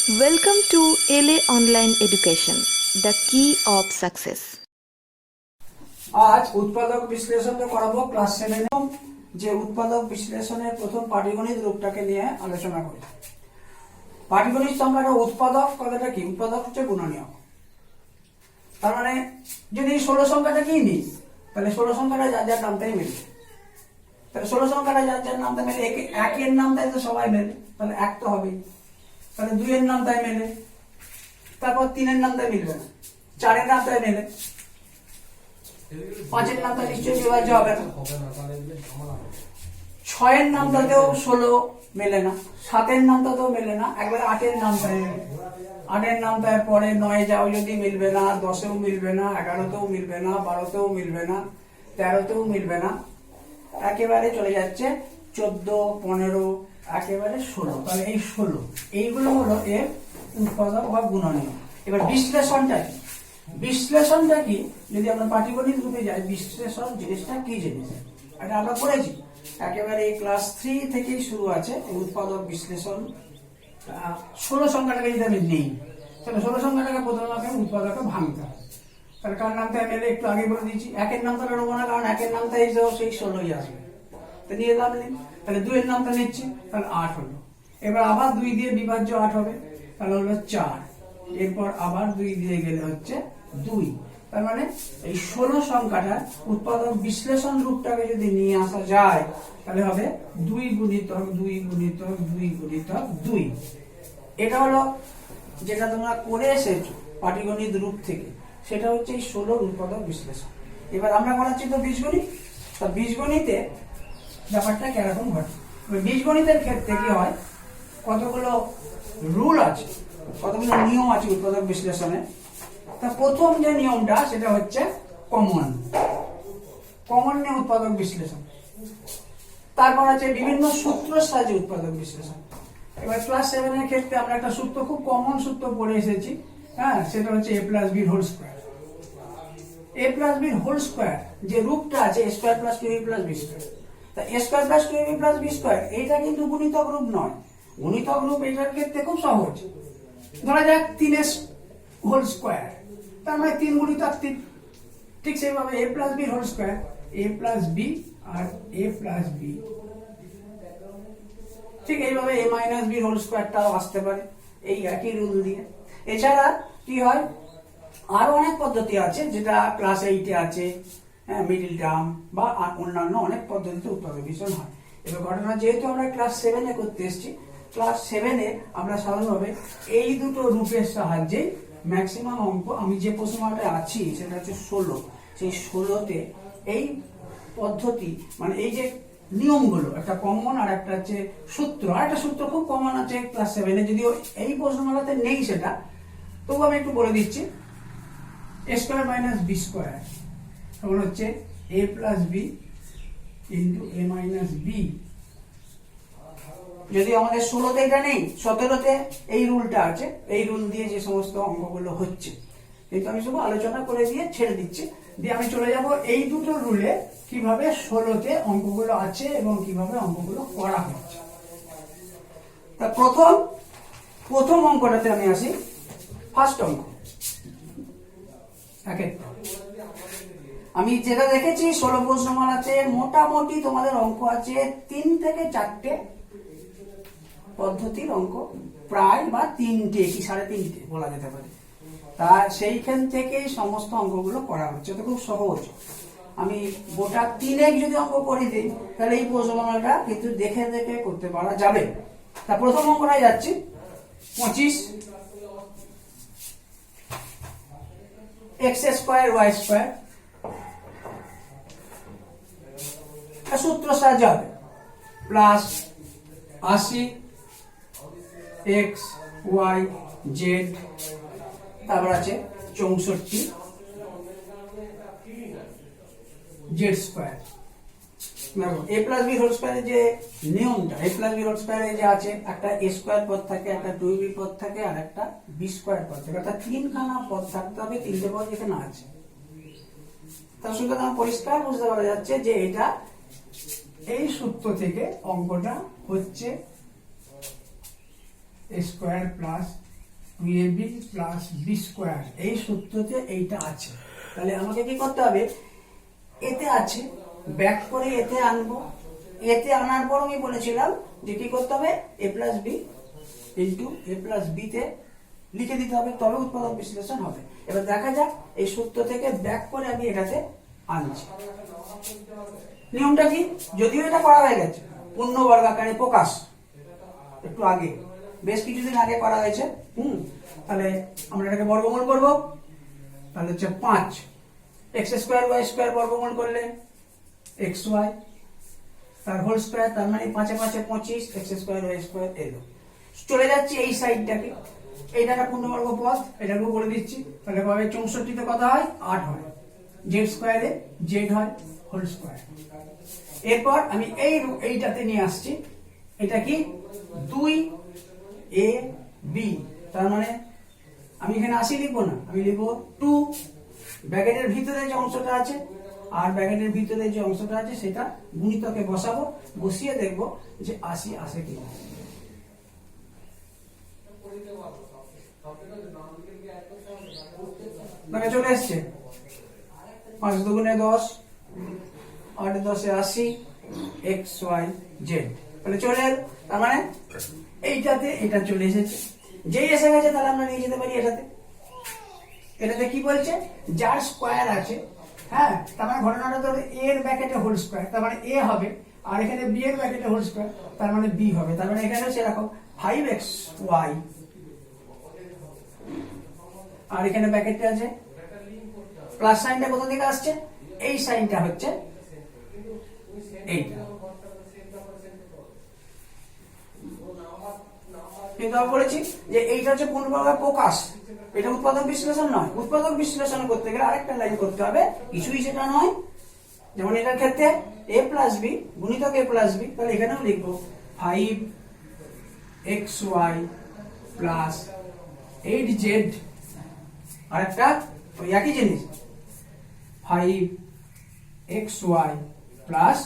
Welcome to LA Online Education, the key of success. আজ উৎপাদক বিশ্লেষণ করাবো ক্লাস 7 এ যে উৎপাদক বিশ্লেষণের প্রথম পাটিগণিত রূপটাকে নিয়ে আলোচনা করি। পাটিগণিত সংখ্যাটা উৎপাদক কথাটা কি? উৎপাদক হচ্ছে গুণনীয়ক। তার মানে যদি 16 সংখ্যাটা কি নিই, তাহলে 16 সংখ্যাটা যার যার নামটাই মিলবে। তাহলে 16 সংখ্যাটা যার যার নামটা মিলে, একের নামটাই তো সবাই মেলে, তাহলে এক তো হবেই। তাহলে 2 এর নামটাই মেলে, তারপর 3 এর নামটাই মিলবে না, 4 এর নামটাই মেলে, 5 এর নামটা নিশ্চয়ই বিভাজ্য হবে না, 6 এর নামটাতেও 16 মেলে না, 7 এর নামটাতেও মেলে না, একবার 8 এর নামটাই মেলে। 8 এর নামটার পরে 9 যাও যদি মিলবে না, 10 এও মিলবে না, 11তেও মিলবে না, 12তেও মিলবে না, 13তেও মিলবে না, একেবারে চলে যাচ্ছে 14, 15, একেবারে 16। তাহলে এই 16 এইগুলো হলো এর উৎপাদক বা গুণনীয়ক। এবার বিশ্লেষণটা কি যদি আমরা পাটিগণিত রূপে যাই, বিশ্লেষণ জিনিসটা কি জিনিস এটা আমরা পড়েছি একেবারে ক্লাস 3 থেকেই শুরু আছে। উৎপাদক বিশ্লেষণ 16 সংখ্যাটাকে যদি আমি নেই, তাহলে 16 সংখ্যাটাকে প্রথমে আমাকে উৎপাদকে ভাঙতে হবে। তাহলে কার নামটা মেলে একটু আগে বলে দিয়েছি, একের নামটা নেবো না, কারণ একের নামটা হিসেবে সেই 16ই আসবে, তো নিয়ে লাভ নেই। তাহলে 2 এর নামটা নিচ্ছি, তাহলে 8 হলো। এবার আবার 2 দিয়ে বিভাজ্য 8 হবে, তাহলে হলো 4। এরপর আবার 2 দিয়ে গেলে হচ্ছে 2। তার মানে এই 16 সংখ্যাটা উৎপাদক বিশ্লেষণ রূপটাকে যদি নিয়ে আসা যায়, তাহলে হবে 2 গুণিতক 2 গুণিতক 2 গুণিতক 2। এটা হলো যেটা তোমরা করে এসেছো পাটিগণিত রূপ থেকে, সেটা হচ্ছে এই 16 উৎপাদক বিশ্লেষণ। এবার আমরা করাচ্ছি তো বীজগণিত। তা বীজগণিতে ব্যাপারটা কিরকম ঘটে? বীজগণিতের ক্ষেত্রে কি হয়, কতগুলো রুল আছে, কতগুলো নিয়ম আছে উৎপাদক বিশ্লেষণে। তা প্রথম যে নিয়মটা সেটা হচ্ছে কমন নিয়ে উৎপাদক বিশ্লেষণ। তারপর আছে বিভিন্ন সূত্রের সাহায্যে উৎপাদক বিশ্লেষণ। এবার ক্লাস 7 এর ক্ষেত্রে আমরা একটা সূত্র, খুব কমন সূত্র পড়ে এসেছি, হ্যাঁ, সেটা হচ্ছে a + b whole square. a + b whole square যে রূপটা আছে a square + 2ab + b square. তা a square + 2ab + b square এইটা কিন্তু গুণিতক রূপ নয়। গুণিতক রূপ এটার ক্ষেত্রে খুব সহজ। ধরা যাক 3s হোল স্কয়ার, তার মানে 3 গুণিতক 3। ঠিক সেইভাবে a + b whole square, a + b আর a + b। ঠিক এইভাবে a - b হোল স্কয়ারটাও আসতে পারে এই একই রুল দিয়ে। এছাড়া কি হয়, আরো অনেক পদ্ধতি আছে যেটা ক্লাস 8 এ আছে, হ্যাঁ, মিডল টার্ম বা অন্যান্য অনেক পদ্ধতিতে উৎপাদক বিশ্লেষণ হয়। এবার ঘটনা যেহেতু আমরা ক্লাস 7 এ করতে এসেছি, ক্লাস 7 এ আমরা সাধারণভাবে এই দুটো রূপের সাহায্যে ম্যাক্সিমাম অঙ্ক, আমি যে প্রশ্নটায় আছি সেটা হচ্ছে 16, সেই 16তে এই পদ্ধতি মানে এই যে নিয়মগুলো, একটা কমন আর একটা হচ্ছে সূত্র, আর একটা সূত্র খুব কমন আছে ক্লাস 7 এ, যদিও এই প্রশ্নমালাতে নেই সেটা, তবু আমি একটু বলে দিচ্ছি। a স্কয়ার - b স্কয়ার সমান হচ্ছে a + b into a - b। যদি আমাদের 16তে এটা নেই, 17তে এই রুলটা আছে, এই রুল দিয়ে যে সমস্ত অঙ্কগুলো হচ্ছে, কিন্তু আমি শুধু আলোচনা করে দিয়ে ছেড়ে দিচ্ছি, দিয়ে আমি চলে যাব এই দুটো রুলে কিভাবে 16তে অঙ্কগুলো আছে এবং কিভাবে অঙ্কগুলো করা হচ্ছে। তা প্রথম অঙ্কটাতে আমি আসি। ফার্স্ট অঙ্ক আমি যেটা দেখেছি 16 প্রশ্নমালাতে মোটামুটি তোমাদের অঙ্ক আছে 3 থেকে 4টে পদ্ধতির অঙ্ক, প্রায়, বা 3টে কি 3.5টে বলা যেতে পারে। তা সেইখান থেকেই সমস্ত অঙ্কগুলো করা হচ্ছে, তো খুব সহজ। আমি গোটা 3 যদি অঙ্ক করে দিই, তাহলে এই প্রশ্নমালাটা কিন্তু দেখে দেখে করতে পারা যাবে। তা প্রথম অঙ্কটাই যাচ্ছি। 25 x স্কয়ার y স্কয়ার, সূত্র সাহায্য হবে প্লাস 80 x y z, তারপর আছে 64 z স্কয়ার। দেখো a + b হোল স্কয়ারের যে নিয়মটা, a + b হোল স্কয়ারে যে আছে একটা a স্কয়ার পদ থাকে, একটা 2b পদ থাকে, আর একটা b স্কয়ার পদ থাকে, অর্থাৎ 3খানা পদ থাকতে হবে, 3টে পদ এখানে আছে। তার সঙ্গে পরিষ্কার বুঝতে পারা যাচ্ছে যে এটা এই সূত্র থেকে অঙ্কটা হচ্ছে a square plus 2ab plus B square, এই সূত্রতে এইটা আছে। তাহলে আমাকে কি করতে হবে, এতে আছে ব্যাক করে এতে আনবো, এতে আনার পর আমি বলেছিলাম যে কি করতে হবে, এ প্লাস বি ইন্টু এ প্লাস বি তে লিখে দিতে হবে, তবে উৎপাদক বিশ্লেষণ হবে। এবার দেখা যাক এই সূত্র থেকে ব্যাক করে আমি এটাতে আনছি। নিয়মটা কি, যদিও এটা করা হয়ে গেছে পূর্ণবর্গ আকারে প্রকাশ, একটু আগে বেশ কিছুদিন আগে করা হয়েছে। তাহলে আমরা এটাকে বর্গমূল করব, তাহলে হচ্ছে 5 এক্স স্কোয়ার ওয়াই স্কোয়ার বর্গমূল করলে এক্স ওয়াই তার হোল স্কোয়ার, তার মানে 5 এ 5 25 এক্স স্কোয়ার ওয়াই স্কোয়ার এলো। চলে যাচ্ছি এই সাইডটাকে, এইটাকে পূর্ণবর্গ পদ, এটাকেও বলে দিচ্ছি। তাহলে কবে 64 তে কত হয়, 8 হয়, জেড স্কোয়ারে জেড হয় হোল স্কোয়ার। এরপর আমি এইটাতে নিয়ে আসছি, এটা কি 2ab, তার মানে আমি এখানে 80 লিখবো না, আমি লিখবো 2, ব্র্যাকেটের ভিতরে যে অংশটা আছে আর ব্র্যাকেটের ভিতরে যে অংশটা আছে সেটা গুণিতকে বসাবো, বসিয়ে দেখবো যে 80 আসে কিনা। চলে এসছে 5 দুগুণে 10, 8 10 80 এক্স ওয়াই জেড। তাহলে চলে এলো, তার মানে এইটাতে এটা চলে এসেছে। যেই এসে গেছে তাহলে আমরা নিয়ে যেতে পারি এটাতে। এটাতে কি বলছে, যার স্কোয়ার আছে, হ্যাঁ, তার মানে ঘটনাটা তো এ এর ব্র্যাকেটে হোল স্কোয়ার, তার মানে এ হবে, আর এখানে বি এর ব্র্যাকেটে হোল স্কোয়ার, তার মানে বি হবে। তার মানে এখানে সেরকম 5xy, আর এখানে ব্র্যাকেটটা আছে প্লাস সাইনটা কোথা থেকে আসছে, এই সাইনটা হচ্ছে এইটা। কিন্তু আমি বলেছি যে এইটা হচ্ছে পূর্ণবর্গ প্রকাশ, এটা উৎপাদক বিশ্লেষণ নয়। উৎপাদক বিশ্লেষণ করতে গেলে আরেকটা লাইন করতে হবে, কিছুই সেটা নয়। যেমন এটার ক্ষেত্রে a প্লাস বি গুণিতক a প্লাস বি, তাহলে এখানেও লিখবো 5xy প্লাস 8z, আর একটা ওই একই জিনিস 5xy প্লাস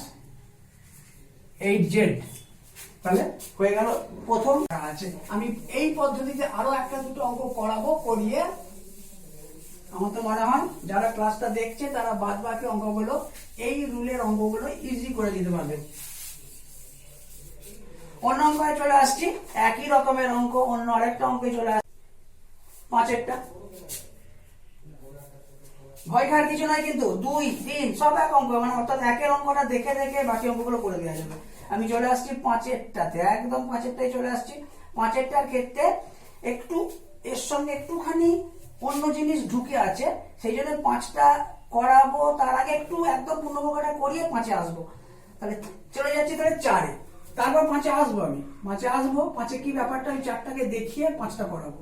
8z। তাহলে হয়ে গেল প্রথম আছে। আমি এই পদ্ধতিতে আরো একটা দুটো অঙ্ক করাবো, করিয়ে আমার তো মনে হয় যারা ক্লাসটা দেখছে তারা বাদ বাকি অঙ্কগুলো, এই রুলের অঙ্কগুলো ইজি করে দিতে পারবে। অন্য অঙ্কে চলে আসছি, একই রকমের অঙ্ক অন্য আরেকটা অঙ্কে চলে আসছি, 5এরটা। ভয় খাওয়ার কিছু নয়, কিন্তু 2 3 সব এক অঙ্ক, মানে অর্থাৎ একের অঙ্কটা দেখে দেখে বাকি অঙ্কগুলো করে দেওয়া যাবে। আমি চলে আসছি 5এরটাতে, একদম 5এরটাই চলে আসছি। 5এরটার ক্ষেত্রে একটু এর সঙ্গে একটুখানি অন্য জিনিস ঢুকে আছে, সেই জন্য 5টা করাবো, তার আগে একটু একদম পূর্ণবর্গটা করিয়ে 5এ আসবো। তাহলে চলে যাচ্ছি তাহলে 4-এ, তারপর 5-এ আসবো। আমি 5-এ আসবো, 5-এ কি ব্যাপারটা আমি 4টাকে দেখিয়ে 5টা করাবো।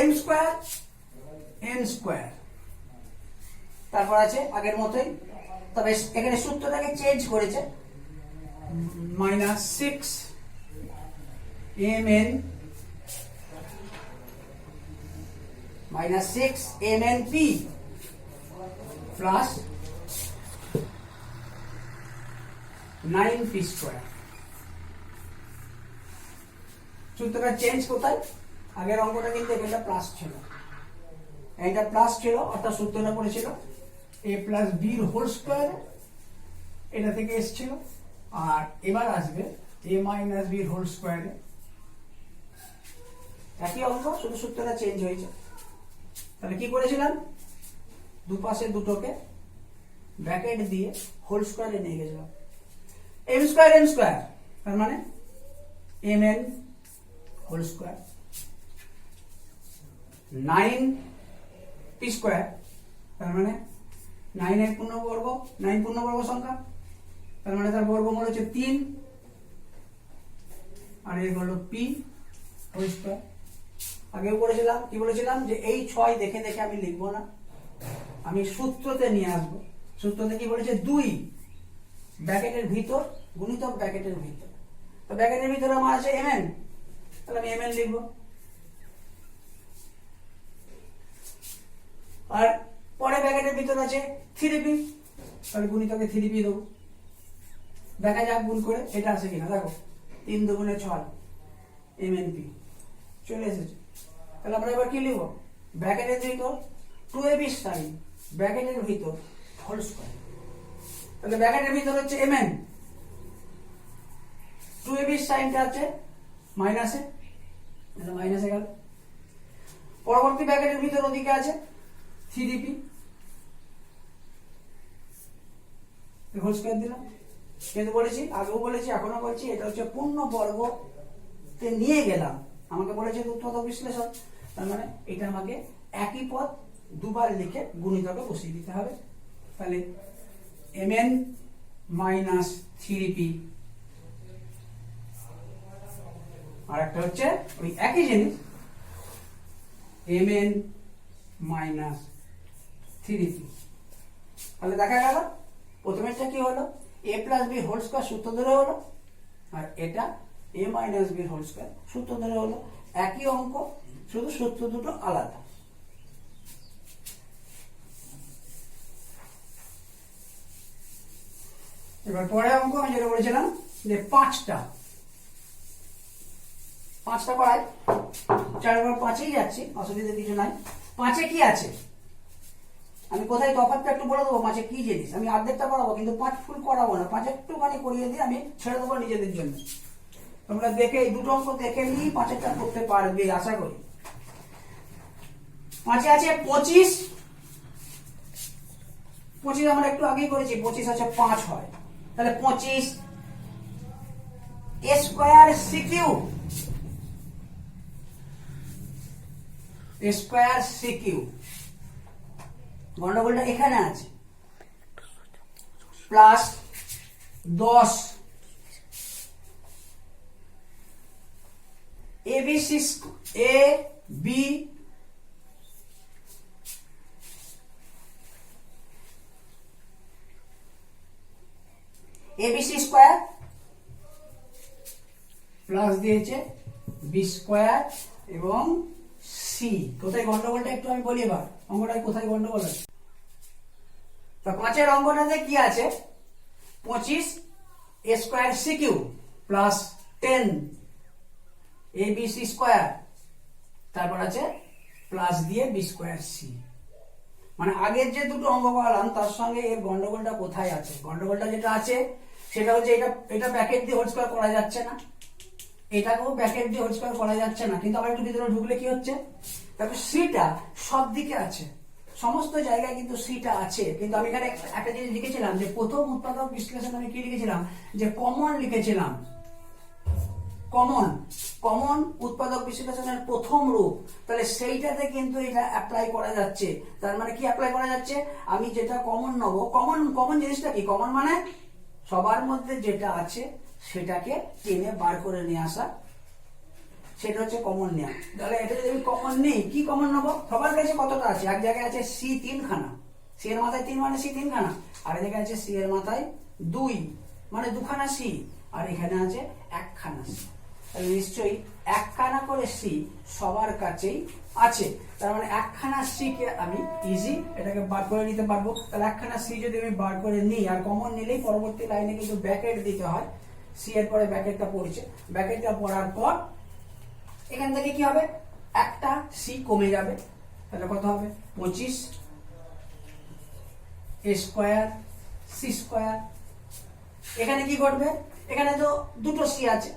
m স্কয়ার n স্কয়ার, তারপর আছে আগের মতোই, তবে এখানে সূত্রটাকে চেঞ্জ করেছে, -6 mn -6 mnp plus 9p square. সূত্রটা চেঞ্জ কোথায়, আগের অঙ্কটা কিন্তু এটা প্লাস ছিল, এটা প্লাস ছিল, অর্থাৎ সূত্রটা পড়েছিল a plus b whole square, এটা থেকে এসেছিল। আর এবার আসবে a মাইনাস b হোল স্কয়ারে, একই অঙ্ক, শুধু সূত্রটা চেঞ্জ হয়েছে। তাহলে কি করেছিলাম, দুপাশে দুটোকে ব্র্যাকেট দিয়ে হোল স্কয়ারে নিয়ে গেছিলাম, m স্কয়ার n স্কয়ার, তার মানে mn whole square 9p square, তার মানে 9 এর পূর্ণবর্গ, 9 পূর্ণবর্গ সংখ্যা, তার মানে তার বর্গমূল হচ্ছে 3, আর এর হলো p হোল স্কয়ার। আগেও করেছিলাম, কি বলেছিলাম যে এই 6 দেখে দেখে আমি লিখবো না, আমি সূত্রতে নিয়ে আসবো। সূত্রতে কি বলেছে, 2 ব্র্যাকেটের ভিতর গুণিতক ব্র্যাকেটের ভিতর, তো ব্র্যাকেটের ভিতর আমার আছে mn, তাহলে আমি mn লিখবো। আর পরে ব্র্যাকেটের ভিতর আছে 3p, তাহলে গুণিতকে 3p দেবো। দেখা যাক গুণ করে এটা আসে কিনা, দেখো 3 দুগুণে 6, MNP চলে এসেছে। তাহলে আমরা এবার কি লিখবো, ব্র্যাকেটের ভিতর 2ab sin ব্র্যাকেটের ভিতর হোল স্কয়ার। তাহলে ব্র্যাকেটের ভিতর হচ্ছে mn, 2ab সাইনটা আছে মাইনাসে, এটা মাইনাসে গেল। পরবর্তী ব্র্যাকেটের ভিতর ওদিকে আছে 3dp হোল স্কয়ার দিলাম। কিন্তু বলেছি, আগেও বলেছি, এখনো বলছি, এটা হচ্ছে পূর্ণ বর্গতে নিয়ে গেলাম। আমাকে বলেছে উৎপাদক বিশ্লেষণ, তার মানে এটা আমাকে একই পদ দুবার লিখে গুণিতকে বসিয়ে দিতে হবে। তাহলে mn মাইনাস 3dp, আর একটা হচ্ছে ওই একই জিনিস mn মাইনাস 3dp। তাহলে দেখা গেল প্রথমেরটা কি হলো, a plus B whole square সূত্র ধরে হলো, আর এটা a minus B whole square সূত্র ধরে হলো। একই অঙ্ক, শুধু সূত্র দুটো আলাদা। এবার পরের অঙ্ক আমি যেটা বলেছিলাম যে পাঁচটা করাই, 4×5 যাচ্ছি, অসুবিধা কিছু নাই। 5-এ কি আছে আমি কোথায় তফাৎটা একটু বলে দেবো, 5-এ কি জিনিস। আমি অর্ধেকটা করাবো কিন্তু 5 ফুল করাবো না, 5 একটুখানি করিয়ে দিয়ে আমি ছেড়ে দেবো নিজেদের জন্য। তোমরা দেখে এই দুটো অঙ্ক দেখে নিয়ে 5-এরটা করতে পারবে আশা করি। 5-এ আছে 25 আমরা একটু আগেই করেছি, 25 আছে 5 হয়, তাহলে 25 a square c cube, a square c cube, গন্ডগোলটা এখানে আছে, plus 10 abc a b abc square plus দিয়েছে b স্কয়ার এবং c। কোথায় গন্ডগোলটা একটু আমি বলি, এবার অঙ্কটায় কোথায় গন্ডগোল আছে। তো 5-এর অঙ্কটাতে কি আছে, 25 a square c cube plus 10 abc square, তারপর আছে প্লাস দিয়ে b স্কয়ার c। মানে আগের যে দুটো অঙ্ক করালাম তার সঙ্গে এর গন্ডগোলটা কোথায় আছে। গন্ডগোলটা যেটা আছে সেটা হচ্ছে এটা ব্র্যাকেট দিয়ে হোল স্কয়ার করা যাচ্ছে না, এটাকেও ব্র্যাকেট দিয়ে হোল স্কয়ার করা যাচ্ছে না, কিন্তু আবার একটু ভিতরে ঢুকলে কি হচ্ছে, তারপর সিটা সব দিকে আছে, সমস্ত জায়গায় কিন্তু সিটা আছে। কিন্তু আমি এখানে একটা জিনিস লিখেছিলাম যে প্রথম উৎপাদক বিশ্লেষণ আমি কি লিখেছিলাম, যে কমন লিখেছিলাম, কমন উৎপাদক বিশ্লেষণের প্রথম রূপ। তাহলে সেইটাতে কিন্তু এটা অ্যাপ্লাই করা যাচ্ছে। তার মানে কি অ্যাপ্লাই করা যাচ্ছে, আমি যেটা কমন নেবো, কমন জিনিসটা কি, কমন মানে সবার মধ্যে যেটা আছে সেটাকে টেনে বার করে নিয়ে আসা, সেটা হচ্ছে কমন নেওয়া। তাহলে এটা যদি আমি কমন নেই, কি কমন নেবো, সবার কাছে কতটা আছে, এক জায়গায় আছে সি 3খানা, সি এর মাথায় 3 মানে সি 3খানা, আর এক জায়গায় আছে সি এর মাথায় 2 মানে 2খানা সি, আর এখানে আছে 1খানা সি। তাহলে নিশ্চয়ই 1খানা করে সি সবার কাছেই আছে, তার মানে 1খানা সি কে আমি ইজি এটাকে বার করে নিতে পারবো। তাহলে 1খানা সি যদি আমি বার করে নিই, আর কমন নিলেই পরবর্তী লাইনে কিন্তু ব্র্যাকেট দিতে হয়, সি এর পরে ব্র্যাকেটটা পড়ছে, ব্র্যাকেটটা পড়ার পর এখান থেকে কি হবে, একটা সি কমে যাবে, তাহলে কত হবে 25 a স্কয়ার c স্কয়ার। এখানে কি ঘটবে, এখানে তো দুটো সি আছে,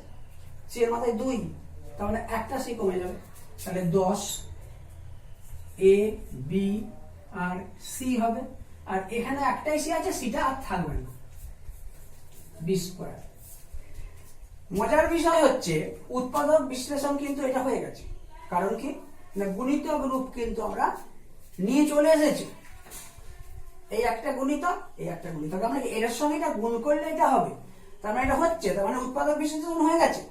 সি এর মাথায় 2, তার মানে একটা সি কমে যাবে, তাহলে 10 a b আর c হবে, আর এখানে একটাই সি আছে, সিটা আর থাকবে না, b স্কয়ার। মজার বিষয় হচ্ছে উৎপাদক বিশ্লেষণ কিন্তু এটা হয়ে গেছে, কারণ কি না গুণিতক রূপ কিন্তু আমরা নিয়ে চলে এসেছি, এই একটা গুণিতক এই একটা গুণিতক, আমরা এর সঙ্গে এটা গুণ করলে এটা হবে, তার মানে এটা হচ্ছে, তার মানে উৎপাদক বিশ্লেষণ হয়ে গেছে।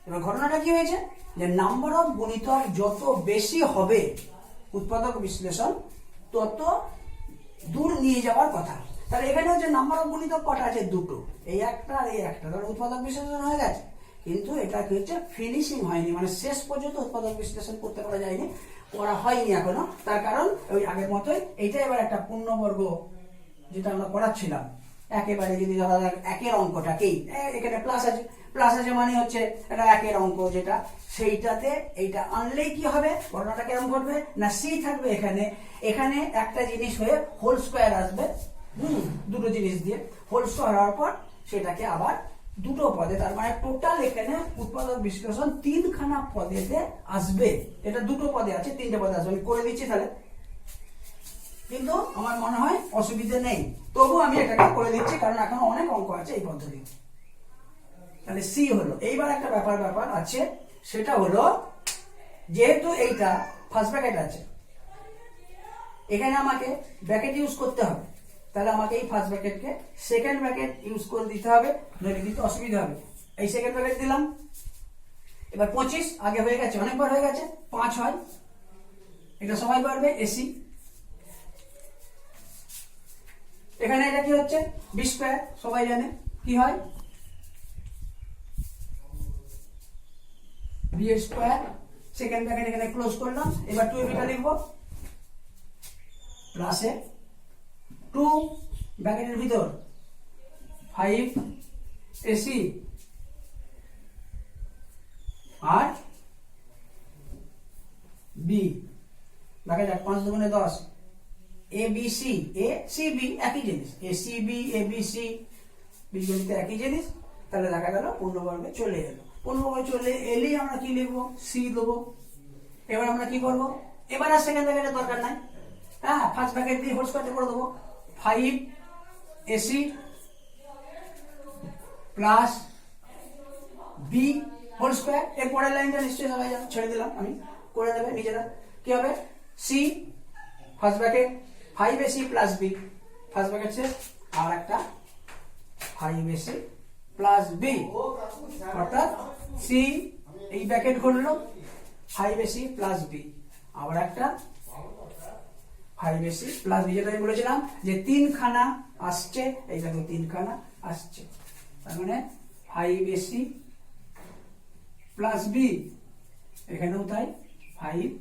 এবার ঘটনাটা কি হয়েছে, যে নাম্বার অফ গুণিতক যত বেশি হবে উৎপাদক বিশ্লেষণ তত দূর নিয়ে যাওয়ার কথা। তাহলে এখানে হচ্ছে নাম্বার অফ গুণিতক কটা আছে, দুটো, এই একটা আর এই একটা, তাহলে উৎপাদক বিশ্লেষণ হয়ে গেছে। কিন্তু এটা কি হচ্ছে, ফিনিশিং হয়নি, মানে শেষ পর্যন্ত উৎপাদক বিশ্লেষণ করতে পারা যায়নি, করা হয়নি এখনো। তার কারণ ওই আগের মতোই এইটা এবার একটা পূর্ণবর্গ যেটা আমরা করাচ্ছিলাম, একেবারে যদি ধরা যাক একের অঙ্কটাকেই এখানে প্লাস আছে মানে হচ্ছে এটা একের অঙ্ক যেটা, সেইটাতে এইটা আনলেই কি হবে, ঘটনাটা কেমন ঘটবে না সি থাকবে এখানে, এখানে একটা জিনিস হয়ে হোল স্কোয়ার আসবে, দুটো জিনিস দিয়ে হোল স্কোয়ার হওয়ার পর সেটাকে আবার দুটো পদে, তার মানে টোটাল এখানে উৎপাদক বিশ্লেষণ তিনখানা পদেতে আসবে। এটা দুটো পদে আছে, তিনটে পদে আসবে। আমি করে দিচ্ছি তাহলে, কিন্তু আমার মনে হয় অসুবিধা নেই, তবু আমি এটাকে করে দিচ্ছি কারণ এখন অনেক অঙ্ক আছে এই পদ্ধতি। তাহলে সি হলো। এইবার একটা ব্যাপার আছে, সেটা হলো যেহেতু এইটা ফার্স্ট ব্র্যাকেট আছে, এখানে আমাকে ব্র্যাকেট ইউজ করতে হবে, তাহলে আমাকে এই ফার্স্ট ব্র্যাকেটকে সেকেন্ড ব্র্যাকেট ইউজ করে দিতে হবে, নইলে দিতে অসুবিধা হবে। এই সেকেন্ড ব্র্যাকেট দিলাম। এবার 25 আগে হয়ে গেছে, অনেকবার হয়ে গেছে, 5 হয়, এটা সবাই পারবে, এসি। এখানে এটা কি হচ্ছে, বি স্কয়ার, সবাই জানে কি হয়, বি স্কয়ার। সেকেন্ড ব্র্যাকেট এখানে ক্লোজ করলাম। এবার 2 টা লিখবো, প্লাসে 2 ব্র্যাকেটের ভিতর 5 এসি আর বি, দেখা যাক 5 দুগুণে 10, A B C, A C B একই জিনিস, A C B A B C বীজগণিত একই জিনিস। তাহলে দেখা গেল পূর্ণবর্গে চলে এলো। পূর্ণবর্গে চলে এলেই আমরা কি লিখবো, সি দেবো। এবার আমরা কি করবো, এবার আর সেকেন্ড ব্র্যাকেটের দরকার নাই, হ্যাঁ ফার্স্ট ব্র্যাকেট দিয়ে হোল স্কয়ার করে দেবো, 5 AC plus B whole square. এর পরের লাইনটা নিশ্চয়ই সবাই জানো, ছেড়ে দিলাম আমি, করে দেবে নিজেরা। কি হবে, C first bracket 5 AC plus B, first bracket শেষ, আর একটা 5 এসি প্লাস বি, অর্থাৎ সি এই ব্র্যাকেট ঘটলো 5 এসি প্লাস বি, আবার একটা 5 এসি প্লাস বি, যেটা আমি বলেছিলাম যে তিনখানা আসছে, এই দেখো তিনখানা আসছে, তার মানে 5 এসি প্লাস বি, এখানেও তাই 5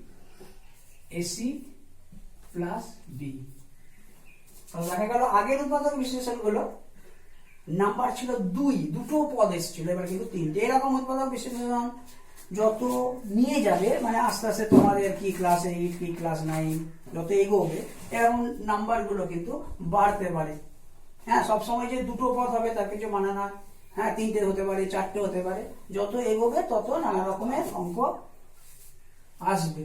এসি প্লাস বি। তাহলে দেখা গেল আগের উৎপাদক বিশ্লেষণ গুলো নাম্বার ছিল 2, দুটো পদ এসেছিল, এবার কিন্তু 3টে। এরকম উৎপাদক বিশ্লেষণ যত নিয়ে যাবে, মানে আস্তে আস্তে তোমাদের কি ক্লাস 8 কি ক্লাস 9 যত এগোবে, এরকম নাম্বার গুলো কিন্তু বাড়তে পারে। হ্যাঁ, সবসময় যে দুটো পদ হবে তার কিছু মানে না, হ্যাঁ 3টে হতে পারে, 4টে হতে পারে, যত এগোবে তত নানা রকমের অঙ্ক আসবে।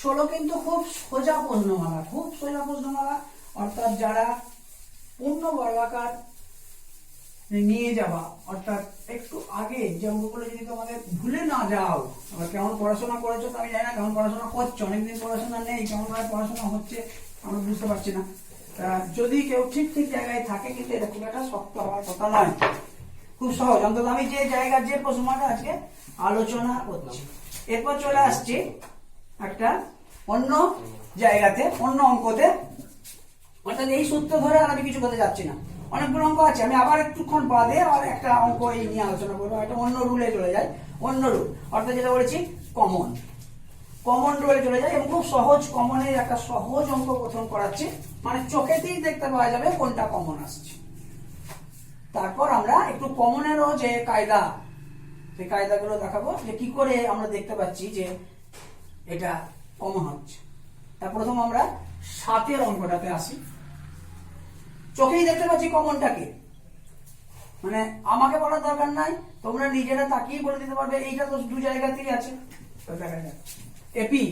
16 কিন্তু খুব সোজা প্রশ্নমালা, খুব সোজা প্রশ্নমালা, অর্থাৎ যারা পূর্ণ বর্গাকার নিয়ে যাওয়া, অর্থাৎ একটু আগে যে অঙ্কগুলো যদি তোমাদের ভুলে না যাও, আবার কেমন পড়াশোনা করেছো তো আমি জানি না, কেমন পড়াশোনা করছো, অনেকদিন পড়াশোনা নেই, কেমন ভাবে পড়াশোনা হচ্ছে আমরা বুঝতে পারছি না। যদি কেউ ঠিক জায়গায় থাকে, কিন্তু এটা খুব একটা শক্ত হওয়ার কথা নয়, খুব সহজ। অন্তত আমি যে জায়গার যে প্রশ্নটা আজকে আলোচনা করছি, এরপর চলে আসছি একটা অন্য জায়গাতে, অন্য অঙ্কতে, অর্থাৎ এই সূত্র ধরে আর আমি কিছু করতে যাচ্ছি না, অনেকগুলো অঙ্ক আছে, আমি আবার একটুক্ষণ বাদে আর একটা অঙ্ক এই নিয়ে আলোচনা করবো, একটা অন্য রুলে চলে যায়, অন্য রুল, অর্থাৎ যেটা বলেছি কমন রুলে চলে যায়, এবং খুব সহজ কমনের একটা সহজ অঙ্ক প্রথম করাচ্ছি, মানে চোখেতেই দেখতে পাওয়া যাবে কোনটা কমন আসছে। তারপর আমরা একটু কমনেরও যে কায়দা, সেই কায়দাগুলো দেখাবো, যে কি করে আমরা দেখতে পাচ্ছি যে এটা কমন হচ্ছে। তার প্রথম আমরা 7 অঙ্কটাতে আসি। চোখেই দেখতে পাচ্ছি কমনটাকে, মানে আমাকে বলার দরকার নাই, তোমরা নিজেরা তাকিয়ে বলে দিতে পারবে, এইটা তো দু জায়গাতেই আছে। তো দেখা যাক, AP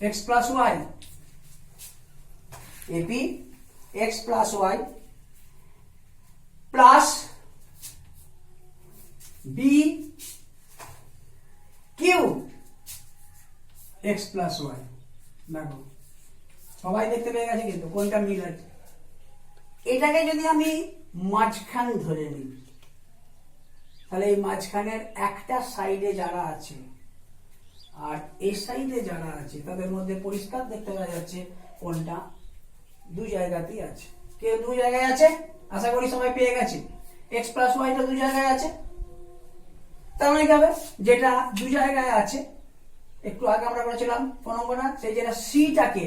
X plus Y, AP X plus Y plus B Q X plus Y. দেখো সবাই দেখতে পেয়ে গেছে কিন্তু কোনটা মিল আছে। এটাকে যদি আমি মাঝখান ধরে নিই, তাহলে এই মাঝখানের একটা সাইডে যারা আছে আর এই সাইডে যারা আছে, তাদের মধ্যে পরিষ্কার দেখতে পাওয়া যাচ্ছে কোনটা দু জায়গাতেই আছে। কে দু জায়গায় আছে? আশা করি সবাই পেয়ে গেছে। এক্স প্লাস ওয়াইটা দু জায়গায় আছে, তার মানে কি হবে, যেটা দু জায়গায় আছে, একটু আগে আমরা বলেছিলাম কোন অঙ্কটা, সেই যেটা সিটাকে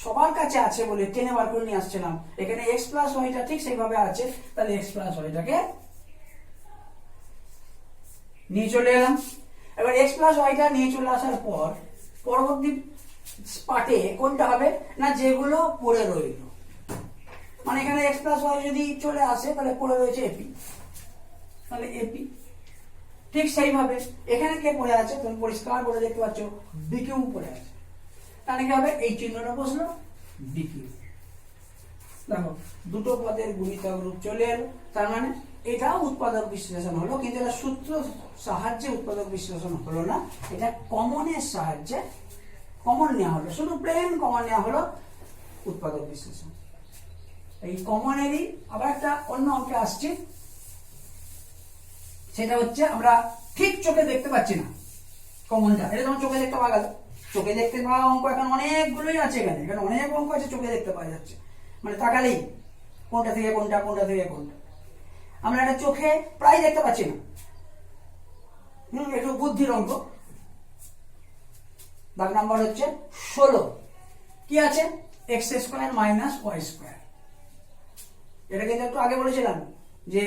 সবার কাছে আছে বলে টেনে বার করে নিয়ে আসছিলাম, এখানে এক্স প্লাস ওয়াইটা ঠিক সেইভাবে আছে, তাহলে এক্স প্লাস ওয়াইটাকে নিয়ে চলে এলাম। এবার এক্স প্লাস ওয়াইটা নিয়ে চলে আসার পর পরবর্তী পার্টে কোনটা হবে না, যেগুলো পড়ে রইল, মানে এখানে এক্স প্লাস ওয়াই যদি চলে আসে তাহলে পড়ে রয়েছে এপি, তাহলে এপি। ঠিক সেইভাবে এখানে কে পড়ে আছে, তুমি পরিষ্কার বলে দেখতে পাচ্ছ বিকিউ পড়ে আছে, তাহলে কি হবে, এই চিহ্নটা বসলো বিকিউ। দেখো দুটো পদের গুণিতক রূপ চলে এলো, তার মানে এটা উৎপাদক বিশ্লেষণ হলো, কিন্তু এটা সূত্র সাহায্যে উৎপাদক বিশ্লেষণ হলো না, এটা কমনের সাহায্যে কমন নেওয়া হলো, শুধু প্লেন কমন নেওয়া হলো উৎপাদক বিশ্লেষণ। এই কমনেরই আবার একটা অন্য অঙ্কে আসছে, সেটা হচ্ছে আমরা ঠিক চোখে দেখতে পাচ্ছি না কমনটা, এটা যেমন চোখে দেখতে পাওয়া গেল, চোখে দেখতে পাওয়া অঙ্ক এখন অনেকগুলোই আছে, এখানে অনেক অঙ্ক আছে চোখে দেখতে পাওয়া যাচ্ছে, মানে তাকালেই কোনটা থেকে কোনটা, কোনটা থেকে কোনটা, আমরা এটা চোখে প্রায় দেখতে পাচ্ছি না। একটু বুদ্ধির অঙ্ক, দাগ নাম্বার হচ্ছে 16, কি আছে, X square minus Y square. এটা কিন্তু একটু আগে বলেছিলাম যে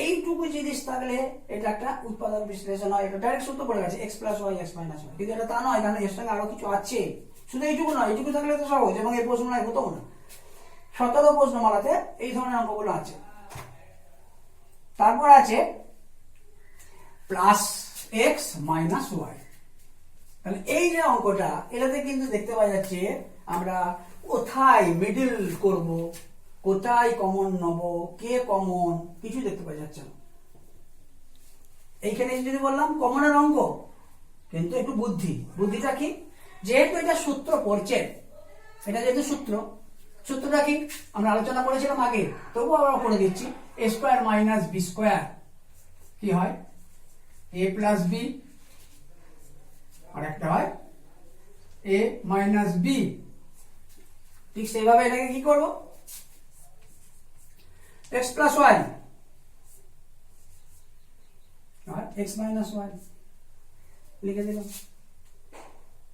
এইটুকু জিনিস থাকলে এটা একটা উৎপাদক বিশ্লেষণ হয়, এটা ডাইরেক্ট সূত্র পড়ে গেছে X plus Y X minus Y, কিন্তু এটা তা নয়, কারণ এর সঙ্গে আরো কিছু আছে, শুধু এইটুকু নয়, এইটুকু থাকলে তো সহজ, এবং এই প্রশ্নটা হতো না, 17 প্রশ্নমালাতে এই ধরনের অঙ্কগুলো আছে। তারপর আছে প্লাস এক্স মাইনাস ওয়াই, তাহলে এই যে অঙ্কটা, এটাতে কিন্তু দেখতে পাওয়া যাচ্ছে আমরা কোথায় মিডল করব, কোথায় কমন নেব, কে কমন, কিছু দেখতে পাওয়া যাচ্ছে না। এইখানে যদি বললাম কমনের অঙ্ক, কিন্তু একটু বুদ্ধিটা কি, যেহেতু এটা সূত্র পড়ছে, এটা যেহেতু সূত্রটা কি আমরা আলোচনা করেছিলাম আগে, তবুও আমরা করে দিচ্ছি, এ স্কোয়ার মাইনাস বি স্কোয়ার কি হয়, এ প্লাস বি, আর একটা হয় এ মাইনাস বি। ঠিক সেইভাবে এটাকে কি করব, এক্স প্লাস ওয়াই আর এক্স মাইনাস ওয়াই লিখে দিলাম।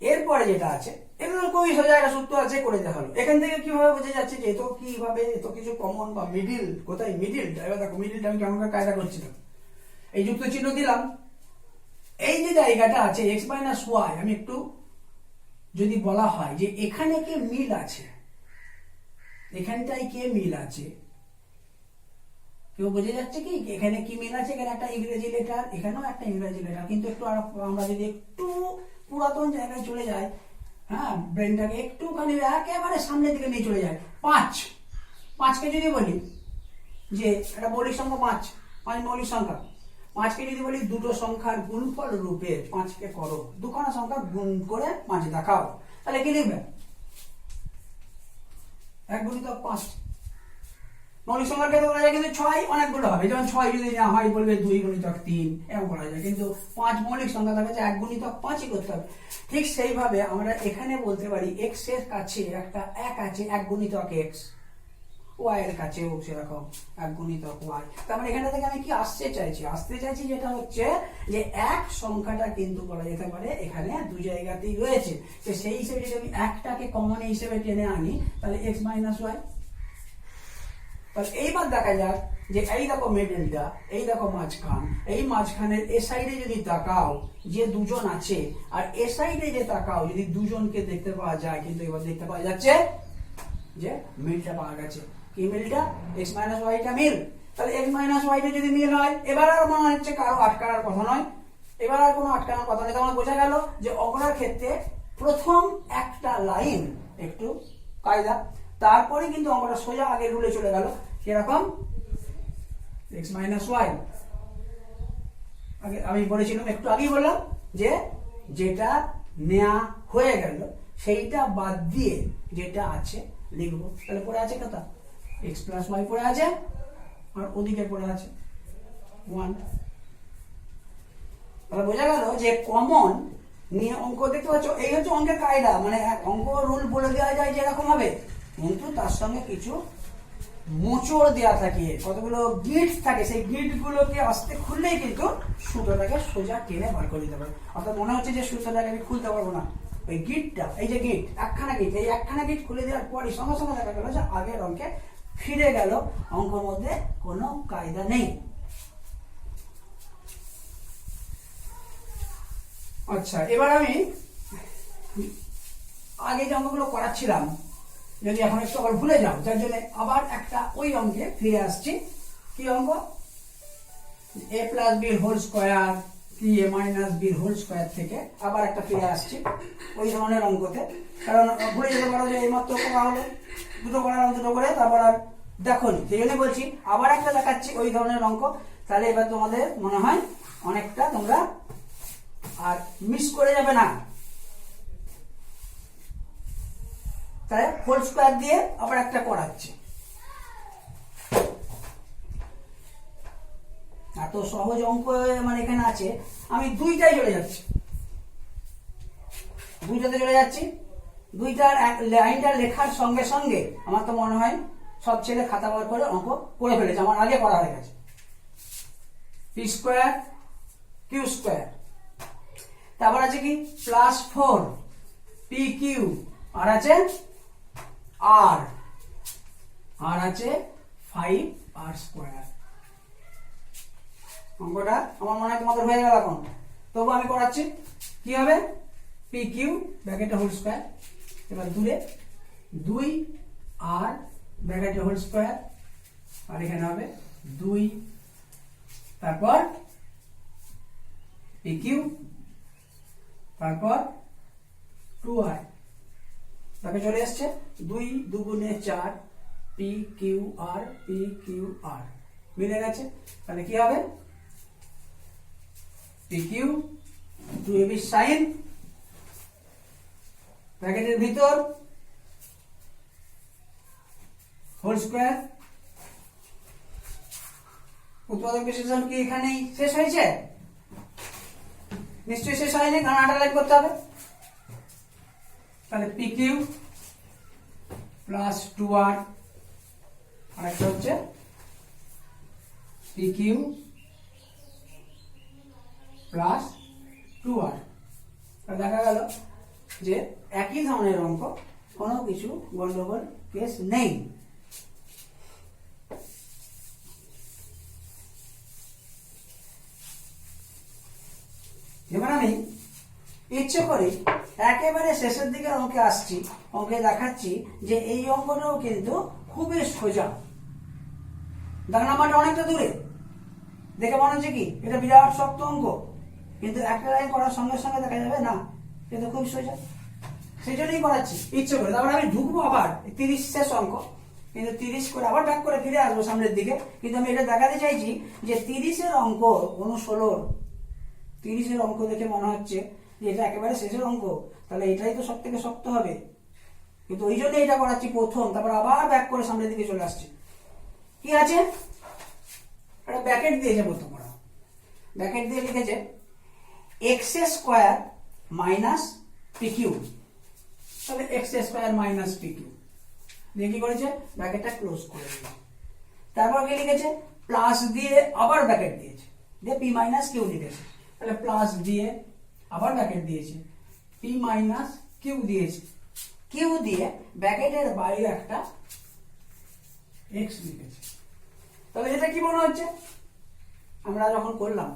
এরপরে যেটা আছে, এগুলো খুবই সোজা, একটা সূত্র আছে, করে দেখালো। এখান থেকে কিভাবে বোঝা যাচ্ছে যে এত কিভাবে এত কিছু কমন বা মিডিল, কোথায় মিডিল, এবার দেখো মিডিলটা আমি কেমন কায়দা করছিলাম, এই যুক্ত চিহ্ন দিলাম, এই যে জায়গাটা আছে এক্স মাইনাস ওয়াই, আমি একটু যদি বলা হয় যে এখানে কে মিল আছে, এখানটাই কে মিল আছে, কেউ বোঝা যাচ্ছে কি এখানে কি মিল আছে, এখানে একটা ইংরেজি লেটার, এখানেও একটা ইংরেজি লেটার, কিন্তু একটু আমরা যদি একটু পুরাতন জায়গায় চলে যাই, হ্যাঁ ব্রেনটাকে একটুখানি একেবারে সামনের দিকে নিয়ে চলে যায়, 5কে যদি বলি যে একটা মৌলিক সংখ্যা 5 মৌলিক সংখ্যা, 5কে যদি বলি দুটো সংখ্যার গুণফল রূপে 5কে করো, দুখানা সংখ্যা গুণ করে 5 দেখাও, তাহলে কি লিখবে, 1 গুণিতক 5। মৌলিক সংখ্যার ক্ষেত্রে বলা যায় কিন্তু 6 অনেকগুলো হবে, যেমন 6 যদি না হয় বলবে 2 গুণিতক 3, এরকম করা যায়, কিন্তু 5 মৌলিক সংখ্যা থাকে, 1 গুণিতক 5ই করতে হবে। ঠিক সেইভাবে আমরা এখানে বলতে পারি x এর কাছে একটা 1 আছে, 1 গুণিতক x, y এর কাছেও সেরকম 1 গুণিতক y। তার মানে এখানে থেকে আমি কি আসতে চাইছি যেটা হচ্ছে যে এক সংখ্যাটা কিন্তু বলা যেতে পারে এখানে দু জায়গাতেই রয়েছে, তো সেই হিসেবে যদি আমি একটাকে কমন হিসেবে টেনে আনি, তাহলে x মাইনাস ওয়াই। তাহলে এইবার দেখা যাক যে এই দেখো মিডলটা, এই দেখো মাঝখান, এই মাঝখানের এ সাইডে যদি তাকাও যে দুজন আছে, আর এ সাইডে যে তাকাও যদি দুজনকে দেখতে পাওয়া যায়, কিন্তু এবার দেখতে পাওয়া যাচ্ছে যে মিলটা পাওয়া গেছে, কি মিলটা, x মাইনাস ওয়াইটা মিল। তাহলে x মাইনাস ওয়াইটা যদি মিল হয়, এবার আর মনে হচ্ছে কারো আটকানোর কথা নয়, এবার আর কোনো আটকানোর কথা নেই, তাহলে বোঝা গেল যে অঙ্কটার ক্ষেত্রে প্রথম একটা লাইন একটু কায়দা, তারপরে কিন্তু অঙ্কটা সোজা আগে রুলে চলে গেল, কিরকম, x মাইনাস ওয়াই। আগে আমি বলেছিলাম, একটু আগেই বললাম যে যেটা নেয়া হয়ে গেল সেইটা বাদ দিয়ে যেটা আছে লিখবো, তাহলে পড়ে আছে কত, x প্লাস ওয়াই পড়ে আছে, আর ওদিকে পড়ে আছে 1। তাহলে বোঝা গেল যে কমন নিয়ে অঙ্ক দেখতে পাচ্ছ, এই হচ্ছে অঙ্কের কায়দা, মানে অঙ্ক রুল বলে দেওয়া যায় যেরকম হবে, কিন্তু তার সঙ্গে কিছু মোচড় দেওয়া থাকে, কতগুলো গিট থাকে, সেই গিট গুলোকে আস্তে খুললেই কিন্তু সুতোটাকে সোজা টেনে বার করে দিতে পারবে। অর্থাৎ মনে হচ্ছে যে সুতোটাকে আমি খুলতে পারবো না, ওই গিটটা, এই যে গিট, একখানা গিট, এই একখানা গিট খুলে দেওয়ার পরই সঙ্গে সঙ্গে দেখা গেল যে আগের অঙ্কে ফিরে গেল, অঙ্কের মধ্যে কোনো কায়দা নেই। আচ্ছা, এবার আমি আগে যে অঙ্কগুলো করাচ্ছিলাম যদি এখন একটু আবার ভুলে যাও, যার জন্য আবার একটা ওই অঙ্কে ফিরে আসছি। কি অঙ্ক? a plus B whole square কি a minus B whole square থেকে আবার একটা ফিরে আসছি ওই ধরনের অঙ্কতে, কারণ ভুলে যেতে পারো যে এইমাত্র করা হলো, দুটো করালাম, দুটো করে তারপর আর দেখো নি, সেই জন্য বলছি আবার একটা দেখাচ্ছি ওই ধরনের অঙ্ক। তাহলে এবার তোমাদের মনে হয় অনেকটা তোমরা আর মিস করে যাবে না। তাহলে হোল স্কোয়ার দিয়ে আবার একটা করাচ্ছি। এত সহজ অঙ্ক মানে এখানে আছে, আমি দুইটাই চলে যাচ্ছি, দুইটাতে চলে যাচ্ছি। দুইটার লাইনটা লেখার সঙ্গে সঙ্গে আমার তো মনে হয় সব ছেলে খাতা বার করে অঙ্ক করে ফেলেছে, আমার আগে করা হয়ে গেছে। পি স্কোয়ার কিউ স্কোয়ার, তারপর আছে কি প্লাস 4 পি কিউ, আর আছে আর আছে 5 আর স্কোয়ার। অঙ্কটা আমার মনে হয় তোমাদের হয়ে গেল এখন, তবু আমি করাচ্ছি। কি হবে? পি কিউ ব্র্যাকেটে হোল স্কোয়ার, এবার দূরে 2 আর ব্র্যাকেটে হোল স্কোয়ার, আর এখানে হবে 2, তারপর পি কিউ, তারপর 2r, তাকে চলে আসছে 2 দুগুণে 4 P Q R, P Q R মিলে গেছে। তাহলে কি হবে? পি কিউ 2ab সাইন ব্র্যাকেটের ভিতর হোল স্কোয়ার। উৎপাদক বিশ্লেষণ কি এখানেই শেষ হয়েছে? নিশ্চয়ই শেষ হয়নি, কারণ আন্ডারলাইন করতে হবে। তাহলে পি কিউ প্লাস 2r, আর একটা হচ্ছে পি কিউ প্লাস 2r। দেখা গেল যে একই ধরনের অঙ্ক, কোনো কিছু গন্ডগোল কেস নেই। এবার আমি ইচ্ছে করে একেবারে শেষের দিকে অঙ্কে আসছি, অঙ্কে দেখাচ্ছি যে এই অঙ্কটাও কিন্তু খুবই সোজা। দাগ নাম্বারটা অনেকটা দূরে, দেখে মনে হচ্ছে কি এটা বিরাট শক্ত অঙ্ক, কিন্তু একটা লাইন করার সঙ্গে সঙ্গে দেখা যাবে না কিন্তু খুব সোজা, সেই জন্যই করাচ্ছি ইচ্ছে করে। তারপরে আমি ঢুকবো আবার 30 শেষ অঙ্ক, কিন্তু 30 করে আবার ব্যাক করে ফিরে আসবো সামনের দিকে। কিন্তু আমি এটা দেখাতে চাইছি যে 30-এর অঙ্ক, 16 30-এর অঙ্ক দেখে মনে হচ্ছে যে এটা একেবারে শেষের অঙ্ক, তাহলে এটাই তো সব থেকে শক্ত হবে, কিন্তু ওই জন্য এটা করাচ্ছি প্রথম, তারপর আবার ব্যাক করে সামনের দিকে চলে আসছে। কি আছে? একটা ব্র্যাকেট দিয়েছে প্রথম, ব্র্যাকেট দিয়ে লিখেছে X square minus P Q. তাহলে X square minus P Q দিয়ে কি করেছে? ব্র্যাকেটটা ক্লোজ করে দিয়েছে। তারপর কি লিখেছে? প্লাস দিয়ে আবার ব্র্যাকেট দিয়েছে, দিয়ে পি মাইনাস কিউ লিখেছে। তাহলে প্লাস দিয়ে আবার ব্র্যাকেট দিয়েছে, পি মাইনাস কিউ দিয়েছে, কিউ দিয়ে ব্র্যাকেটের বাইরে একটা এক্স লিখেছে। তাহলে এটা কি মনে হচ্ছে? আমরা যখন করলাম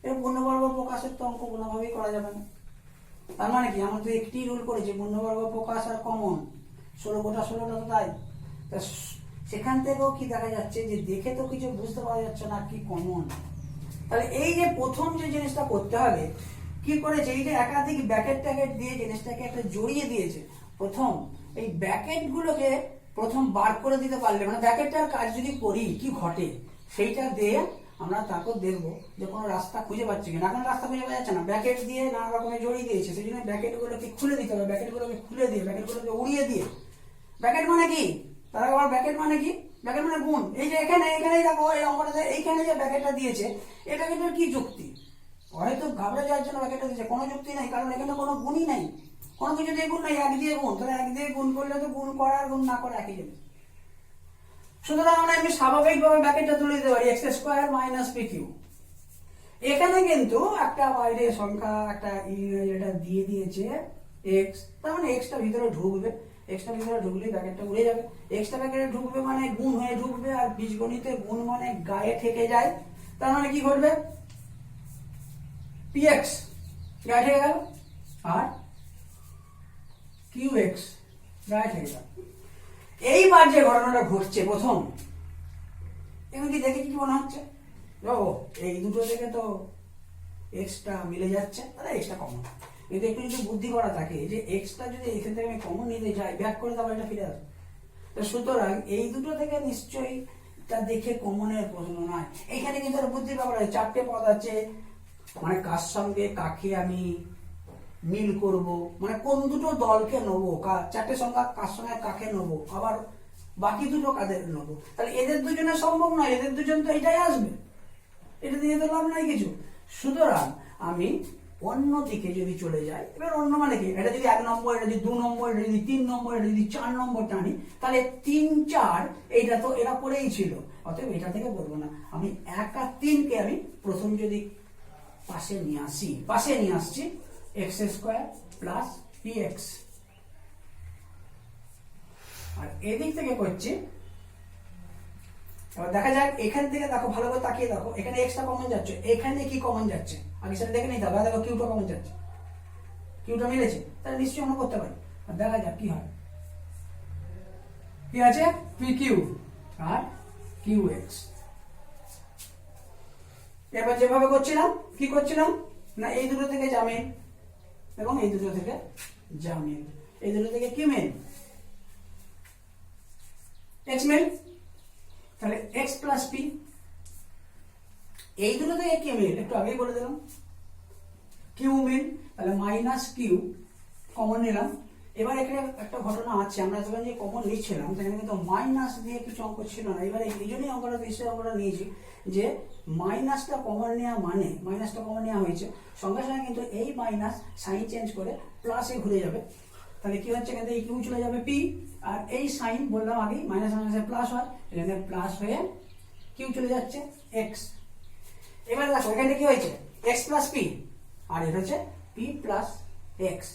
এর পূর্ণবর্গ প্রকাশের তো অঙ্ক কোনোভাবেই করা যাবে না। তার মানে কি আমরা তো একটি রুল করেছি, পূর্ণবর্গ প্রকাশ আর কমন, 16 গোটা 16টা তো তাই। সেখান থেকেও কি দেখা যাচ্ছে যে দেখে তো কিছু বুঝতে পারা যাচ্ছে না কি কমন। তাহলে এই যে প্রথম যে জিনিসটা করতে হবে, কি করেছে? এই যে একাধিক ব্র্যাকেট ট্যাকেট দিয়ে জিনিসটাকে একটা জড়িয়ে দিয়েছে। প্রথম এই ব্র্যাকেট গুলোকে প্রথম বার করে দিতে পারলে, মানে ব্র্যাকেটটার কাজ যদি করি কি ঘটে সেইটা দিয়ে আমরা তারপর দেখবো যে কোনো রাস্তা খুঁজে পাচ্ছি কিনা। এখন রাস্তা খুঁজে পাওয়া যাচ্ছে না, ব্র্যাকেট দিয়ে নানা রকমের জড়িয়ে দিয়েছে, সেই জন্য ব্র্যাকেট গুলোকে খুলে দিতে হবে। ব্র্যাকেট গুলোকে খুলে দিয়ে, ব্র্যাকেট গুলোকে উড়িয়ে দিয়ে, ব্র্যাকেট মানে কি? তারা আবার ব্র্যাকেট মানে কি? ব্র্যাকেট মানে গুণ। এই যে এখানে দেখো এই অঙ্কটাতে এইখানে যে ব্র্যাকেটটা দিয়েছে, এই ব্র্যাকেটের কি যুক্তি? হয়তো ঘাবড়ে যাওয়ার জন্য ব্র্যাকেটটা দিয়েছে, কোনো যুক্তি নাই, কারণ এখানে কোনো গুণই নাই, কোনো কিছু দিয়ে গুণ নাই, এক দিয়ে গুণ। তাহলে এক দিয়ে গুণ করলে তো গুণ করা আর গুণ না করা একই জিনিস। সুতরাং আমরা এমনি স্বাভাবিকভাবে ব্র্যাকেটটা তুলে দিতে পারি X square minus P Q. এখানে কিন্তু একটা বাইরে সংখ্যা একটা এটা দিয়ে দিয়েছে এক্স, তার মানে এক্সটা ভিতরে ঢুকবে, এক্সটা ভিতরে ঢুকলে ব্র্যাকেটটা উড়ে যাবে, এক্সটা ব্র্যাকেটে ঢুকবে মানে গুণ হয়ে ঢুকবে, আর বীজগণিতে গুণ মানে গায়ে ঠেকে যায়, তার মানে কি ঘটবে, পি এক্স গায়ে ঠেকে গেল আর কিউ এক্স গায়ে ঠেকে গেল। এইবার যে ঘটনাটা ঘটছে প্রথম, এখন কি দেখে কি মনে হচ্ছে, ও এই দুটো থেকে তো এক্সটা মিলে যাচ্ছে, তাহলে এক্সটা কমন। কিন্তু একটু যদি বুদ্ধি করা থাকে যে এক্সটা যদি এখান থেকে আমি কমন নিতে যাই, ব্যাক করে তারপর এটা ফিরে আসবে, তো সুতরাং এই দুটো থেকে নিশ্চয়ই তা দেখে কমনের প্রশ্ন নয়। এইখানে কিন্তু বুদ্ধি ব্যাপার আছে, চারটে পদ আছে, মানে কার সঙ্গে কাকে আমি মিল করব, মানে কোন দুটো দলকে নেবো, চারটে সংখ্যা কার সঙ্গে কাকে নেবো, আবার বাকি দুটো কাদের নেবো, তাহলে এদের দুজনে সম্ভব নয়, এদের দুজন তো এটাই আসবে, এটা দিয়ে তো লাভ নাই কিছু। সুতরাং আমি অন্য দিকে যদি চলে যাই, এবার অন্য মানে কি, এটা যদি 1 নম্বর, এটা যদি 2 নম্বর, এটা যদি 3 নম্বর, এটা যদি 4 নম্বর টানি, তাহলে 3, 4 এইটা তো এরা পড়েই ছিল, অতএব এটা থেকে বলবো না, আমি 1 আর 3 কে আমি প্রথম যদি পাশে নিয়ে আসি, পাশে নিয়ে আসছি X square plus P X, আর এদিক থেকে করছি, এবার দেখা যাক এখান থেকে, দেখো ভালো করে তাকিয়ে দেখো, এখানে এক্সটা কমন যাচ্ছে, এখানে কি কমন যাচ্ছে আগে সেটা দেখে নিতে হবে, দেখো কিউটা কমন যাচ্ছে, কিউটা মিলেছে, তাহলে নিশ্চয়ই আমরা করতে পারি, আর দেখা যাক কি হয়, কি আছে P Q R Q x. এবার যেভাবে করছিলাম, কি করছিলাম না, এই দুটো থেকে জামিন এবং এই দুটো থেকে জামিন, এই দুটো থেকে কি মিল, এক্স মিল, তাহলে এক্স প্লাস পি, এই দুটো থেকে কি মিল একটু আগেই বলে দিলাম, কিউ মিল, তাহলে মাইনাস কিউ কমন নিলাম। এবার এখানে একটা ঘটনা আছে, আমরা যখন যে কমন নিচ্ছিলাম সেখানে কিন্তু মাইনাস দিয়ে কিছু অঙ্ক ছিল না, এবারে এই জন্যই অঙ্কটা বেশি অঙ্কটা নিয়েছি যে মাইনাসটা কমন নেওয়া, মানে মাইনাসটা কমন নেওয়া হয়েছে, সঙ্গে সঙ্গে কিন্তু এই মাইনাস সাইন চেঞ্জ করে প্লাসে ঘুরে যাবে, তাহলে কি হচ্ছে, এখানে এই কিউ চলে যাবে পি, আর এই সাইন বললাম আগে মাইনাস মাইনাসে প্লাস হয়, এখানে প্লাস হয়ে কিউ চলে যাচ্ছে এক্স। এবার দেখো এখানে কি হয়েছে, এক্স প্লাস পি, আর এটা হচ্ছে P plus X,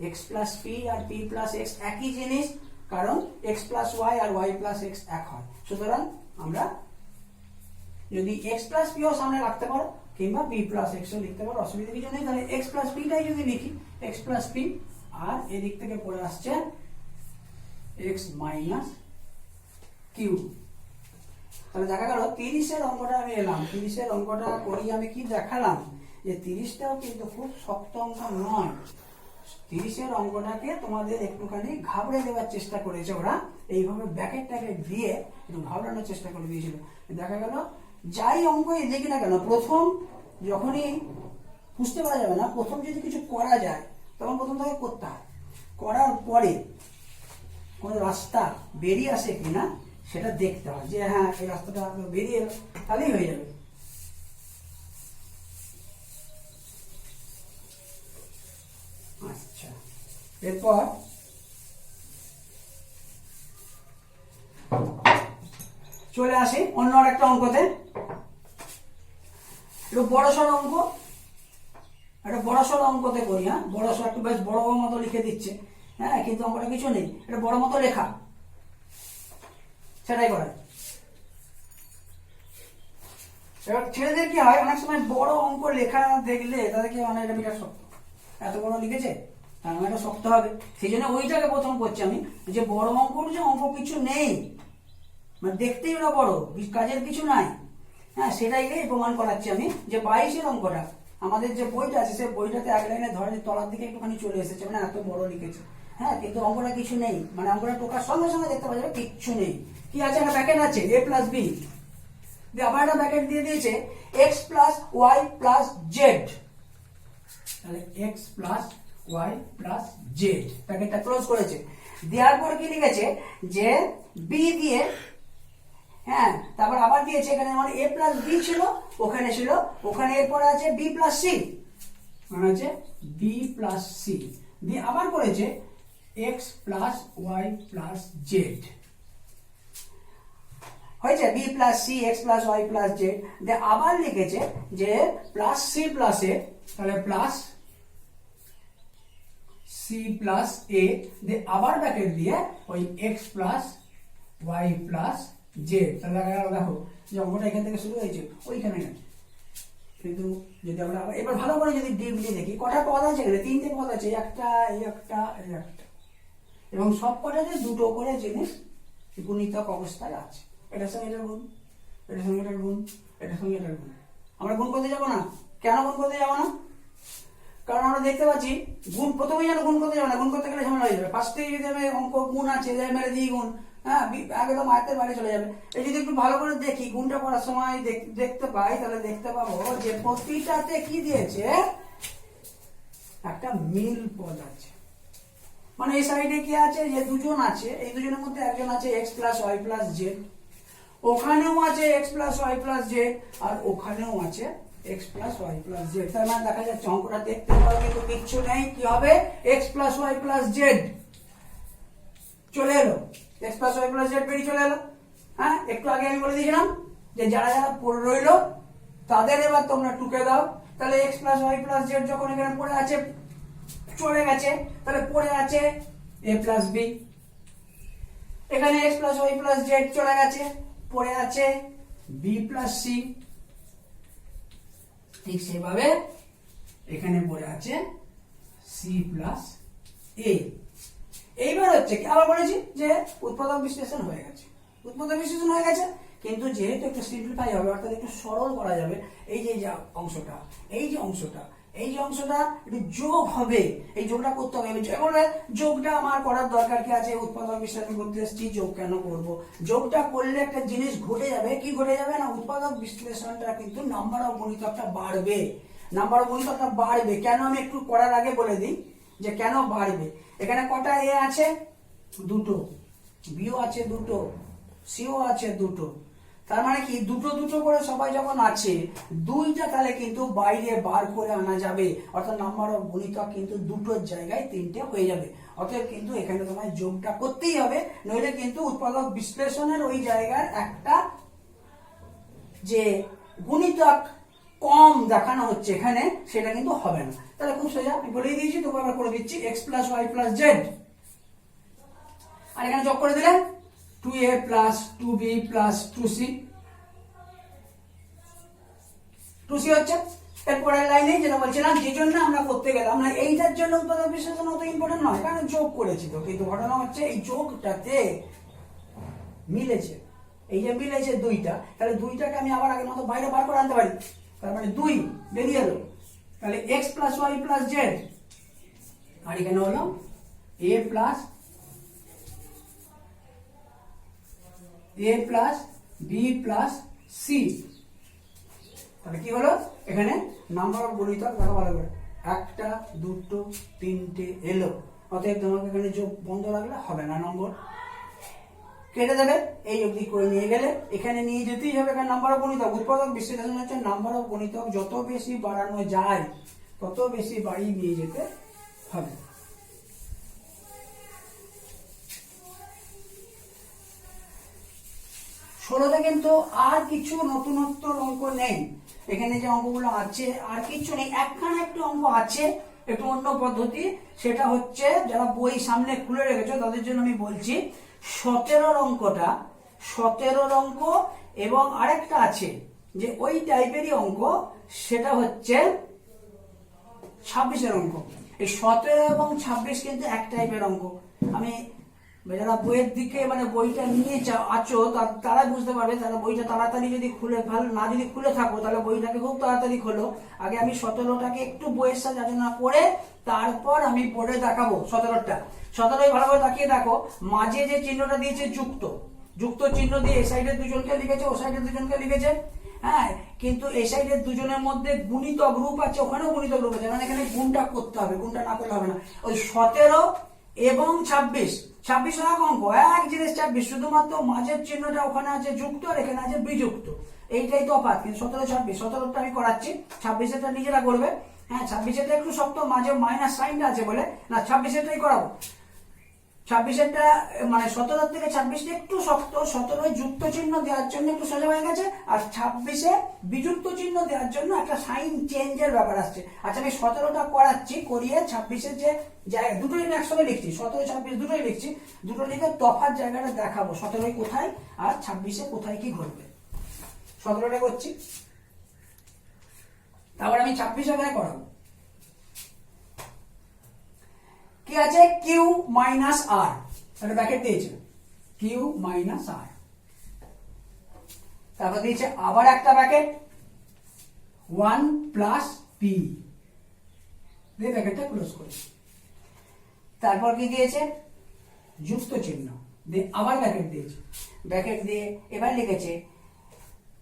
X plus P আর পি প্লাস এক্স একই জিনিস, কারণ এক্স প্লাস ওয়াই আর ওয়াই প্লাস এক্স এক হয়, সুতরাং আমরা যদি এক্স প্লাস পিও সামনে রাখতে পারো কিংবা পি প্লাস এক্সও লিখতে পারো, অসুবিধা কিছু নেই, তাহলে এক্স প্লাস পিটাই যদি লিখি এক্স প্লাস পি, আর এদিক থেকে পড়ে আসছে এক্স মাইনাস কিউ। তাহলে দেখা গেল 30-এর অঙ্কটা আমি এলাম, 30-এর অঙ্কটা করি আমি কি দেখালাম যে 30টাও কিন্তু খুব শক্ত অঙ্ক নয়, 30-এর অঙ্কটাকে তোমাদের একটুখানি ঘাবড়ে দেওয়ার চেষ্টা করেছে ওরা, এইভাবে ব্যাকেটটাকে দিয়ে একটু ঘাবড়ানোর চেষ্টা করে দিয়েছিল। দেখা গেল যাই অঙ্কই দেখি না কেন, প্রথম যখনই বুঝতে পারা যাবে না, প্রথম যদি কিছু করা যায় তখন প্রথম থেকে করতে হয়, করার পরে কোনো রাস্তা বেরিয়ে আসে কিনা সেটা দেখতে হয়, যে হ্যাঁ এই রাস্তাটা বেরিয়ে এলো, তাহলেই হয়ে যাবে। আচ্ছা, এরপর চলে আসি অন্য আরেকটা অঙ্কতে, একটু বড়সড় অঙ্ক, একটা বড়সড় অঙ্কতে করি, হ্যাঁ বড়সড়, একটু বেশ বড় মতো লিখে দিচ্ছে, হ্যাঁ কিন্তু অঙ্কটা কিছু নেই, এটা বড় মতো লেখা, সেটাই করে। এবার ছেলেদের কি হয়, অনেক সময় বড় অঙ্ক লেখা দেখলে তাদেরকে মানে এটা বিরাট শক্ত, এত বড় লিখেছে তার মানে এটা শক্ত হবে, সেই জন্য ওইটাকে প্রথম করছি আমি, যে বড় অঙ্ক, যে অঙ্ক কিছু নেই, মানে দেখতেই ওরা বড়, কাজের কিছু নাই, হ্যাঁ সেটাই প্রমাণ করাচ্ছি আমি, যে 22-এর অঙ্কটা আমাদের যে বইটা আছে সেই বইটাতে এক লাইনে ধরে তলার দিকে একটুখানি চলে এসেছে, মানে এত বড় লিখেছে, হ্যাঁ কিন্তু অঙ্কটা কিছু নেই, মানে অঙ্কটা টোকার সঙ্গে সঙ্গে দেখতে পাওয়া যাবে কিচ্ছু নেই, কি আছে, একটা ব্যাকেট আছে এ প্লাস বি, আবার একটা ব্যাকেট দিয়ে দিয়েছে X plus Y plus Z, তাহলে X plus Y plus Z, ব্যাকেটটা ক্লোজ করেছে, দেওয়ার পর কি লিখেছে যে বি দিয়ে, হ্যাঁ তারপর আবার দিয়েছে এখানে, মানে এ প্লাস বি ছিল, ওখানে ছিল, ওখানে এরপরে আছে বি প্লাস সি, মানে আছে বি প্লাস সি, দিয়ে আবার করেছে X plus Y plus Z, হয়েছে B plus C X plus Y plus Z, দিয়ে আবার লিখেছে যে প্লাস সি প্লাস এ, তাহলে প্লাস সি প্লাস এ দিয়ে আবার ব্র্যাকেট দিয়ে ওই X plus Y plus Z. তাহলে দেখো যে অঙ্কটা এখান থেকে শুরু হয়েছে ওইখানে গেছে। কিন্তু যদি আমরা এবার ভালো করে যদি ডিপলি দেখি কটা পদ আছে এখানে, তিনটে পদ আছে, একটা এই একটা এই একটা, এবং সব কটাতে দুটো করে জিনিস গুণিতক অবস্থায় আছে। এটার সঙ্গে এটার গুণ, এটার সঙ্গে এটার গুণ, এটার সঙ্গে এটার গুণ। আমরা গুণ করতে যাবো না। কেন গুণ করতে যাবো না? কারণ আমরা দেখতে পাচ্ছি গুণ প্রথমেই যেন গুণ করতে যাবো না, গুণ করতে গেলে ঝামেলা হয়ে যাবে। ফার্স্ট থেকে যদি আমি অঙ্ক গুণ আছে মেরে দিই গুণ, হ্যাঁ একদম আয়ত্তের বাইরে চলে যাবে। এই যদি একটু ভালো করে দেখি গুণটা করার সময় দেখতে পাই, তাহলে দেখতে পাবো যে প্রতিটাতে কি দিয়েছে, একটা মিল পদ আছে। মানে এই সাইডে কি আছে, যে দুজন আছে, এই দুজনের মধ্যে একজন আছে X plus Y plus Z, ওখানেও আছে X plus Y plus Z, আর ওখানেও আছে X plus Y plus Z. তার মানে দেখা যাচ্ছে অঙ্কটা দেখতে পাবো কিন্তু কিচ্ছু নেই, কি হবে, X plus Y plus Z চলে এলো, X plus Y plus Z বেরিয়ে চলে এলো। হ্যাঁ, একটু আগে আমি বলে দিয়েছিলাম যে যারা যারা পড়ে রইলো তাদের এবার তোমরা টুকে দাও। তাহলে X plus Y plus Z যখন এখানে পড়ে আছে চলে গেছে, তাহলে পড়ে আছে এ প্লাস বি। এখানে X plus Y plus Z চলে গেছে, পড়ে আছে বি প্লাস সি। ঠিক সেভাবে এখানে পড়ে আছে সি প্লাস এ। এইবার হচ্ছে কি, আবার বলেছি যে উৎপাদক বিশ্লেষণ হয়ে গেছে, উৎপাদক বিশ্লেষণ হয়ে গেছে, কিন্তু যেহেতু একটু সিম্পলিফাই হবে অর্থাৎ একটু সরল করা যাবে, এই যে অংশটা, এই যে অংশটা, এই যে অংশটা একটু যোগ হবে, এই যোগটা করতে হবে। বলবে যোগটা আমার করার দরকার কি আছে, উৎপাদক বিশ্লেষণ করতে এসেছি, যোগ কেন করব? যোগটা করলে একটা জিনিস ঘটে যাবে, কি ঘটে যাবে না, উৎপাদক বিশ্লেষণটা কিন্তু নাম্বার অফ গুণিতকটা বাড়বে, নাম্বার অফ গুণিতকটা বাড়বে। কেন আমি একটু করার আগে বলে দিই যে কেন বাড়বে। এখানে কটা এ আছে, দুটো, বিও আছে দুটো, সিও আছে দুটো। তার মানে কি, দুটো দুটো করে সবাই যখন আছে, দুইটা তাহলে কিন্তু বাইরে বার করে আনা যাবে, অর্থাৎ নাম্বার অফ গুণিতক কিন্তু দুটোর জায়গায় তিনটে হয়ে যাবে। অতএব কিন্তু এখানে তোমায় যোগটা করতেই হবে, নইলে কিন্তু উৎপাদক বিশ্লেষণের ওই জায়গার একটা যে গুণিতক কম দেখানো হচ্ছে এখানে, সেটা কিন্তু হবে না। তাহলে খুব সোজা আমি বলেই দিয়েছি, তবু আবার করে দিচ্ছি, X plus Y plus Z, আর এখানে যোগ করে দিলে 2a plus 2b plus 2c, 2c হচ্ছে। এরপরের লাইনে যেটা বলছিলাম, যে জন্য আমরা করতে গেলাম না, এইটার জন্য উৎপাদক বিশ্লেষণ অত ইম্পর্টেন্ট নয়, কারণ যোগ করেছি তো, কিন্তু ঘটনা হচ্ছে এই যোগটাতে মিলেছে, এই যে মিলেছে দুইটা, তাহলে দুইটাকে আমি আবার আগের মতো বাইরে বার করে আনতে পারি। তার মানে 2 বেরিয়ে এলো, তাহলে X plus Y plus Z, আর এখানে হলো A plus B plus C. তাহলে কি হলো, এখানে নাম্বার অফ গুণিতক দেখো ভালো করে, একটা দুটো তিনটে এলো। অতএব তোমাকে এখানে যোগ বন্ধ রাখলে হবে না, নম্বর কেটে দেবে। এই অবধি করে নিয়ে গেলে এখানে নিয়ে যেতেই হবে, কারণ নাম্বার অফ গুণিতক, উৎপাদক বিশ্লেষণ হচ্ছে নাম্বার অফ গুণিতক যত বেশি বাড়ানো যায় তত বেশি বাড়িয়ে নিয়ে যেতে হবে। ষোলোতে কিন্তু আর কিছু নতুনত্ব অঙ্ক নেই, এখানে যে অঙ্কগুলো আছে আর কিছু নেই। একখানে একটু অঙ্ক আছে একটু অন্য পদ্ধতি, সেটা হচ্ছে যারা বই সামনে খুলে রেখেছো তাদের জন্য আমি বলছি, 17 অঙ্কটা, 17 অঙ্ক, এবং আরেকটা আছে যে ওই টাইপেরই অঙ্ক, সেটা হচ্ছে 26 অঙ্ক। এই 17 এবং 26 কিন্তু এক টাইপের অঙ্ক। আমি যারা বইয়ের দিকে মানে বইটা নিয়ে আছো তারা বুঝতে পারবে, তারা বইটা তাড়াতাড়ি যদি খুলে ভালো না, যদি খুলে থাকো তাহলে বইটাকে খুব তাড়াতাড়ি খোলো। আগে আমি 17টাকে একটু বইয়ের সাথে আলোচনা করে তারপর আমি পড়ে দেখাবো 17টা। 17 ভালো করে তাকিয়ে দেখো, মাঝে যে চিহ্নটা দিয়েছে যুক্ত, যুক্ত চিহ্ন দিয়ে এই সাইডের দুজনকে লিখেছে, ও সাইডের দুজনকে লিখেছে। হ্যাঁ, কিন্তু এই সাইডের দুজনের মধ্যে গুণিতক রূপ আছে, ওখানেও গুণিতক রূপ আছে, মানে এখানে গুণটা করতে হবে, গুণটা না করলে হবে না। ওই 17 এবং 26 এক অঙ্ক, এক জিনিস 26, শুধুমাত্র মাঝের চিহ্নটা ওখানে আছে যুক্ত আর এখানে আছে বিযুক্ত, এইটাই তফাৎ। কিন্তু 17 26, 17টা আমি করাচ্ছি, 26এরটা নিজেরা করবে। হ্যাঁ, 26এরটা একটু শক্ত, মাঝে মাইনাস সাইনটা আছে বলে না, 26এরটাই করাবো। 26-এরটা মানে 17 থেকে 26টা একটু শক্ত, 17 যুক্ত চিহ্ন দেওয়ার জন্য একটু সোজা হয়ে গেছে, আর 26-এ বিযুক্ত চিহ্ন দেওয়ার জন্য একটা সাইন চেঞ্জের ব্যাপার আসছে। আচ্ছা আমি 17টা করাচ্ছি, করিয়ে 26-এর যে জায়গা দুটোই আমি একসঙ্গে লিখছি, 17-26 দুটোই লিখছি, দুটো লিখে তফাৎ জায়গাটা দেখাবো 17 কোথায় আর 26-এ কোথায় কি ঘটবে। 17টা করছি, তারপর আমি 26 এখানে করাবো। কি আছে? কিউ মাইনাস আর, একটা ব্র্যাকেট দিয়েছে কিউ মাইনাস আর, তারপর দিয়েছে আবার একটা ব্র্যাকেট 1 প্লাস পি, দিয়ে ব্র্যাকেটটা ক্লোজ করি। তারপর কি দিয়েছে? যুক্ত চিহ্ন দিয়ে আবার ব্র্যাকেট দিয়েছে, ব্র্যাকেট দিয়ে এবার লিখেছে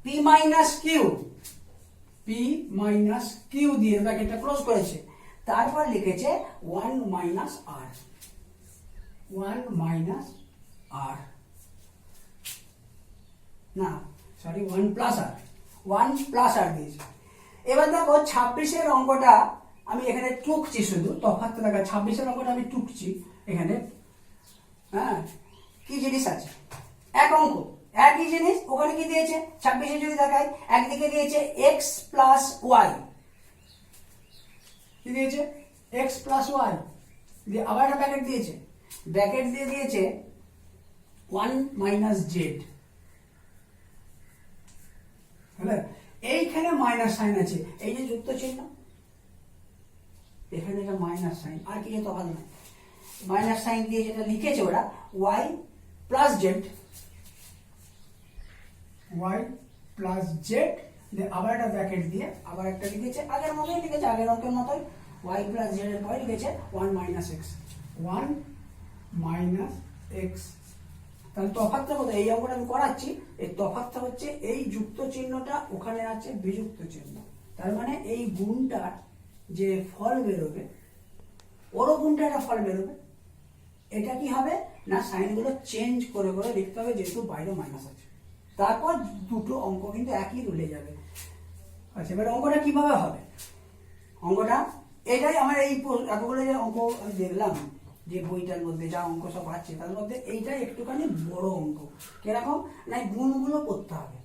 P minus Q, P minus Q দিয়ে ব্র্যাকেটটা ক্লোজ করেছে। তারপর লিখেছে 1 মাইনাস আর, 1 মাইনাস আর, না সরি 1 প্লাস আর, 1 প্লাস আর দিয়েছে। এবার দেখো 26-এর অঙ্কটা আমি এখানে টুকছি, শুধু তফাৎ দেখা 26-এর অঙ্কটা আমি টুকছি এখানে। হ্যাঁ, কি জিনিস আছে? এক অঙ্ক, একই জিনিস, ওখানে কি দিয়েছে 26-এ যদি দেখাই, একদিকে দিয়েছে এক্স প্লাস ওয়াই, কি দিয়েছে? এক্স প্লাস ওয়াই, দিয়ে আবার একটা ব্র্যাকেট দিয়েছে, ব্র্যাকেট দিয়ে দিয়েছে 1 মাইনাস জেড। এইখানে মাইনাস সাইন আছে, এই যে যুক্ত চিহ্ন, এখানে একটা মাইনাস সাইন, আর কি তফাৎ নাই, মাইনাস সাইন দিয়ে যেটা লিখেছে ওরা Y plus Z, Y plus Z, আবার একটা ব্র্যাকেট দিয়ে আবার একটা লিখেছে, আগের মতোই লিখেছে, আগের অঙ্কের মতোই, ওয়াই প্লাস জেড এর পরে লিখেছে 1 মাইনাস এক্স, 1 মাইনাস এক্স। তাহলে তফাৎটা কোথায়? এই অঙ্কটা আমি করাচ্ছি, এই তফাৎটা হচ্ছে এই যুক্ত চিহ্নটা ওখানে আছে বিযুক্ত চিহ্ন, তার মানে এই গুণটার যে ফল বেরোবে ওরও গুণটা একটা ফল বেরোবে। এটা কি হবে না, সাইনগুলো চেঞ্জ করে করে লিখতে হবে, যেহেতু বাইরে মাইনাস আছে। তারপর দুটো অঙ্ক কিন্তু একই রুলে যাবে। আচ্ছা এবার অঙ্কটা কিভাবে হবে? অঙ্কটা এটাই আমার এই এতগুলো যে অঙ্ক আমি দেখলাম যে বইটার মধ্যে যা অঙ্ক সব আছে, তার মধ্যে এইটাই একটুখানি বড় অঙ্ক। কিরকম না, গুণগুলো করতে হবে,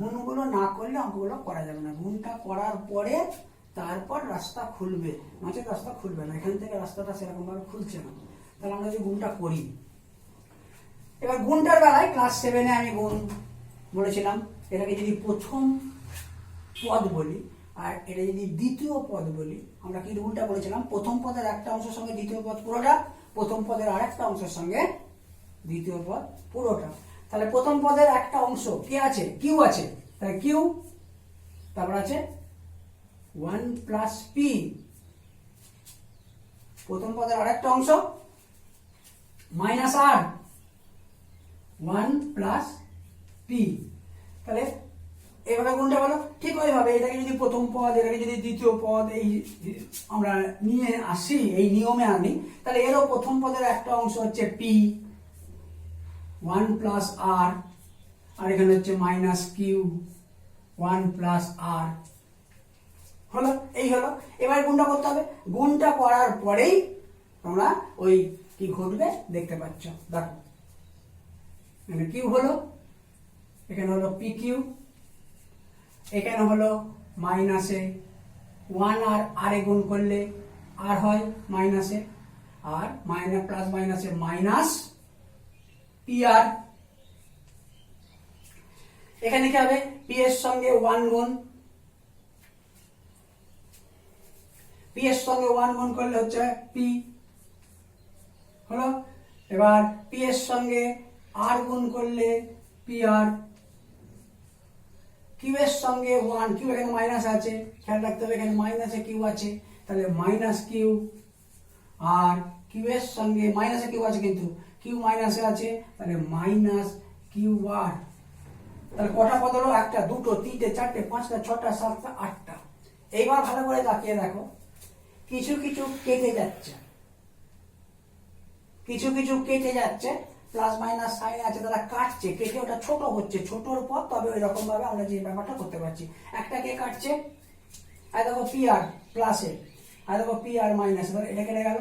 গুণগুলো না করলে অঙ্কগুলো করা যাবে না। গুণটা করার পরে তারপর রাস্তা খুলবে, নচেত রাস্তা খুলবে না, এখান থেকে রাস্তাটা সেরকম ভাবে খুলছে না। তাহলে আমরা যে গুণটা করি, এবার গুণটার বেলায় ক্লাস 7-এ আমি গুণ বলেছিলাম, এটাকে যদি প্রথম পদ বলি আর এটা যদি দ্বিতীয় পদ বলি, আমরা কি রুলটা বলেছিলাম? প্রথম পদের একটা অংশের সঙ্গে দ্বিতীয় পদ পুরোটা, প্রথম পদের আরেকটা অংশের সঙ্গে দ্বিতীয় পদ পুরোটা। তাহলে প্রথম পদের একটা অংশ কি আছে? কিউ আছে, তাহলে কিউ, তারপর আছে 1 প্লাস পি, প্রথম পদের আরেকটা অংশ মাইনাস আর, 1 প্লাস পি। তাহলে এভাবে গুণটা বলো, ঠিক ওইভাবে এটাকে যদি প্রথম পদ, এটাকে যদি দ্বিতীয় পদ, এই আমরা নিয়ে আসি, এই নিয়মে আনি, তাহলে এরও প্রথম পদের একটা অংশ হচ্ছে পি, 1 প্লাস আর, আর এখানে হচ্ছে মাইনাস কিউ, 1 প্লাস আর। হলো, এই হলো। এবার গুণটা করতে হবে, গুণটা করার পরেই তোমরা ওই কি ঘটবে দেখতে পাচ্ছ। দেখো এখানে কিউ হলো, এখানে হলো পি কিউ, এখানে হলো মাইনাসে 1 আর আরে গুণ করলে আর হয় মাইনাসে, আর মাইনাস প্লাস মাইনাসে মাইনাস পি আর। এখানে কি হবে? পি এর সঙ্গে 1 গুণ, পি এর সঙ্গে 1 গুণ করলে হচ্ছে পি হলো। এবার পি এর সঙ্গে আর গুণ করলে পি আর, কিউ এর সঙ্গে 1, কিউ এখানে মাইনাস আছে, খেয়াল রাখতে হবে এখানে মাইনাসে কিউ আছে, তাহলে মাইনাস কিউ, আর কিউ এর সঙ্গে মাইনাসে কিউ আছে, কিন্তু কিউ মাইনাসে আছে, তাহলে মাইনাস কিউ আর। তাহলে কটা পদ হলো? একটা, দুটো, তিনটে, চারটে, পাঁচটা, ছটা, সাতটা, আটটা। এইবার ভালো করে তাকিয়ে দেখো, কিছু কিছু কেটে যাচ্ছে, কিছু কিছু কেটে যাচ্ছে, প্লাস মাইনাস সাইন আছে, তারা কাটছে, কেটে ওটা ছোট হচ্ছে, ছোটর পর তবে ওই রকম ভাবে আমরা যে ব্যাপারটা করতে পারছি। একটা কে কাটছে, আর দেখো পি আর প্লাসে, আর দেখো পি আর মাইনাস, এটা কেটে গেল,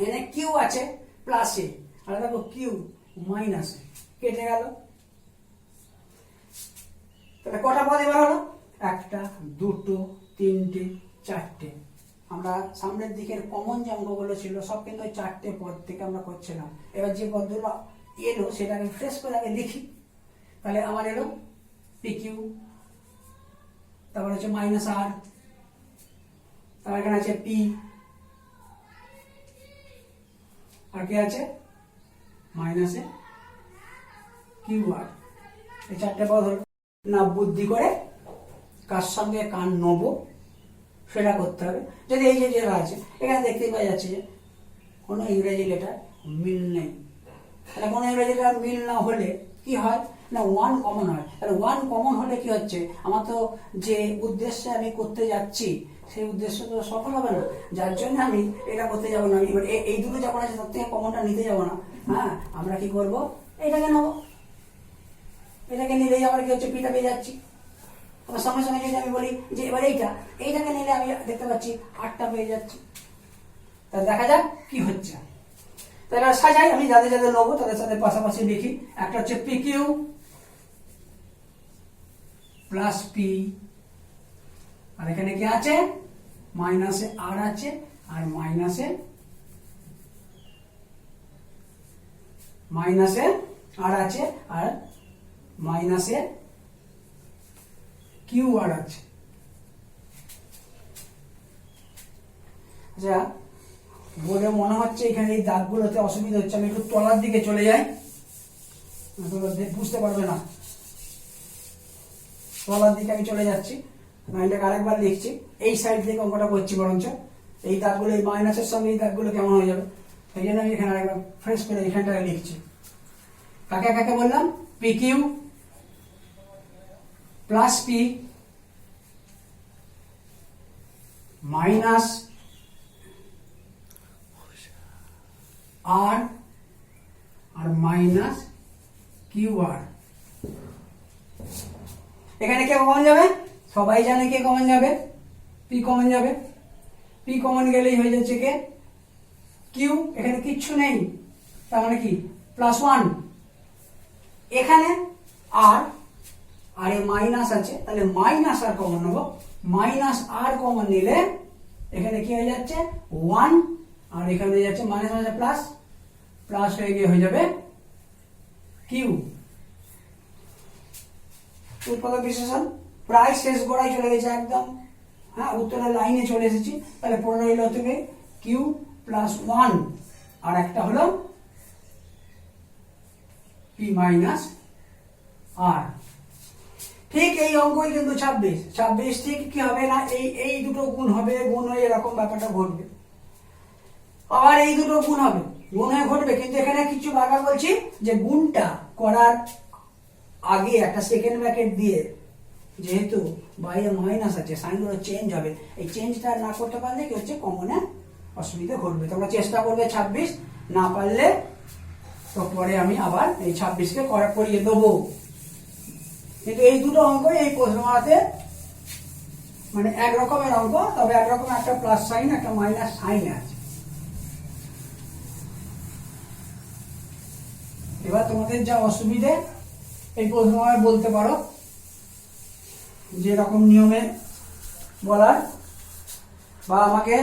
এখানে কিউ আছে প্লাসে, আর দেখো কিউ মাইনাসে, কেটে গেল। তাহলে কটা পদ এবার হলো? একটা, দুটো, তিনটে, চারটে। আমরা সামনের দিকের কমন যে অঙ্কগুলো ছিল সব কিন্তু ওই চারটে পদ থেকে আমরা করছিলাম। এবার যে পদগুলো এলো সেটাকে ফ্রেশ করে আগে লিখি। তাহলে আমার এলো পি কিউ, তারপর হচ্ছে মাইনাস আর, তারপর এখানে আছে পি, আর কি আছে মাইনাসে কিউ আর। এই চারটে পদ হলো। না বুদ্ধি করে কার সঙ্গে কার নেব সেটা করতে হবে। যদি এই যে যেটা আছে এখানে দেখতে পাওয়া যাচ্ছে যে কোনো ইংরেজি লেটার মিল নেই, তাহলে কোনো ইংরেজি লেটার মিল না হলে কি হয় না ওয়ান কমন হয়। তাহলে ওয়ান কমন হলে কি হচ্ছে, আমার তো যে উদ্দেশ্যে আমি করতে যাচ্ছি সেই উদ্দেশ্য তো সফল হবে না, যার জন্য আমি এটা করতে যাবো না। এবার এই দুটো যখন আছে তার থেকে কমনটা নিতে যাবো না। হ্যাঁ, আমরা কি করব, এটাকে নেবো। এটাকে নিলেই আবার কি হচ্ছে, পিটা পেয়ে যাচ্ছি। আবার সঙ্গে সঙ্গে যদি আমি বলি যে এবার এইটাকে নিলে আমি দেখতে পাচ্ছি 8টা পেয়ে যাচ্ছি। তা দেখা যাক কি হচ্ছে। তাহলে সাজাই, আমি যাদের যাদের নেবো তাদের সাথে পাশাপাশি লিখি। একটা হচ্ছে পি কিউ প্লাস পি, আর এখানে কি আছে মাইনাসে আর আছে, আর মাইনাসে আর আছে, আর মাইনাসে কিউ আর আছে। আচ্ছা, বলে মনে হচ্ছে এখানে এই দাগগুলোতে অসুবিধা হচ্ছে, আমি একটু তলার দিকে চলে যাই, বুঝতে পারবে না। তলার দিকে আমি চলে যাচ্ছি, এটাকে আরেকবার লিখছি। এই সাইড থেকে অঙ্কটা করছি বরঞ্চ। এই দাগগুলো এই মাইনাসের সঙ্গে এই দাগগুলো কেমন হয়ে যাবে, সেই জন্য আমি এখানে আরেকবার ফ্রেশ করে এখানটাকে লিখছি। কাকে কাকে বললাম, P Q plus P minus R, আর মাইনাস কিউ আর। এখানে কে কমন যাবে, সবাই জানে কে কমন যাবে, পি কমন যাবে। পি কমন গেলেই হয়ে যাচ্ছে কে কিউ, এখানে কিচ্ছু নেই, তার মানে কি +1। এখানে আর, আর এ মাইনাস আছে, তাহলে মাইনাস আর কমন নেবো। মাইনাস আর কমন নিলে এখানে কি হয়ে যাচ্ছে 1, আর এখানে হয়ে যাচ্ছে মাইনাস মাইনাস প্লাস, প্লাস হয়ে গিয়ে হয়ে যাবে কিউ। উৎপাদক বিশ্লেষণ প্রায় শেষ গোড়ায় চলে গেছে একদম। হ্যাঁ, উত্তরের লাইনে চলে এসেছি। তাহলে পড়ে রইল থেকে কিউ +1, আর একটা হলো পি মাইনাস আর। ঠিক এই অঙ্কই কিন্তু 26 ঠিক কি হবে না, এই দুটো গুণ হবে, গুণ হয়ে এরকম ব্যাপারটা ঘটবে। আবার এই দুটো গুণ হবে, গুণ হয়ে ঘটবে, কিন্তু এখানে কিছু বারবার বলছি যে গুণটা করার আগে একটা সেকেন্ড ব্র্যাকেট দিয়ে, যেহেতু বাইরে মাইনাস আছে সাইনগুলো চেঞ্জ হবে, এই চেঞ্জটা না করতে পারলে কি হচ্ছে কমনে অসুবিধা ঘটবে। তোমরা চেষ্টা করবে 26, না পারলে তো পরে আমি আবার এই 26কে করিয়ে দেবো। কিন্তু এই দুটো অঙ্ক এই প্রশ্নমালাতে মানে এক রকমের অঙ্ক, তবে একরকম একটা প্লাস সাইন একটা মাইনাস সাইন আছে। এবার তোমাদের যা অসুবিধে এই প্রশ্নমালায় বলতে পারো, যে রকম নিয়মে বলার, বা আমাকে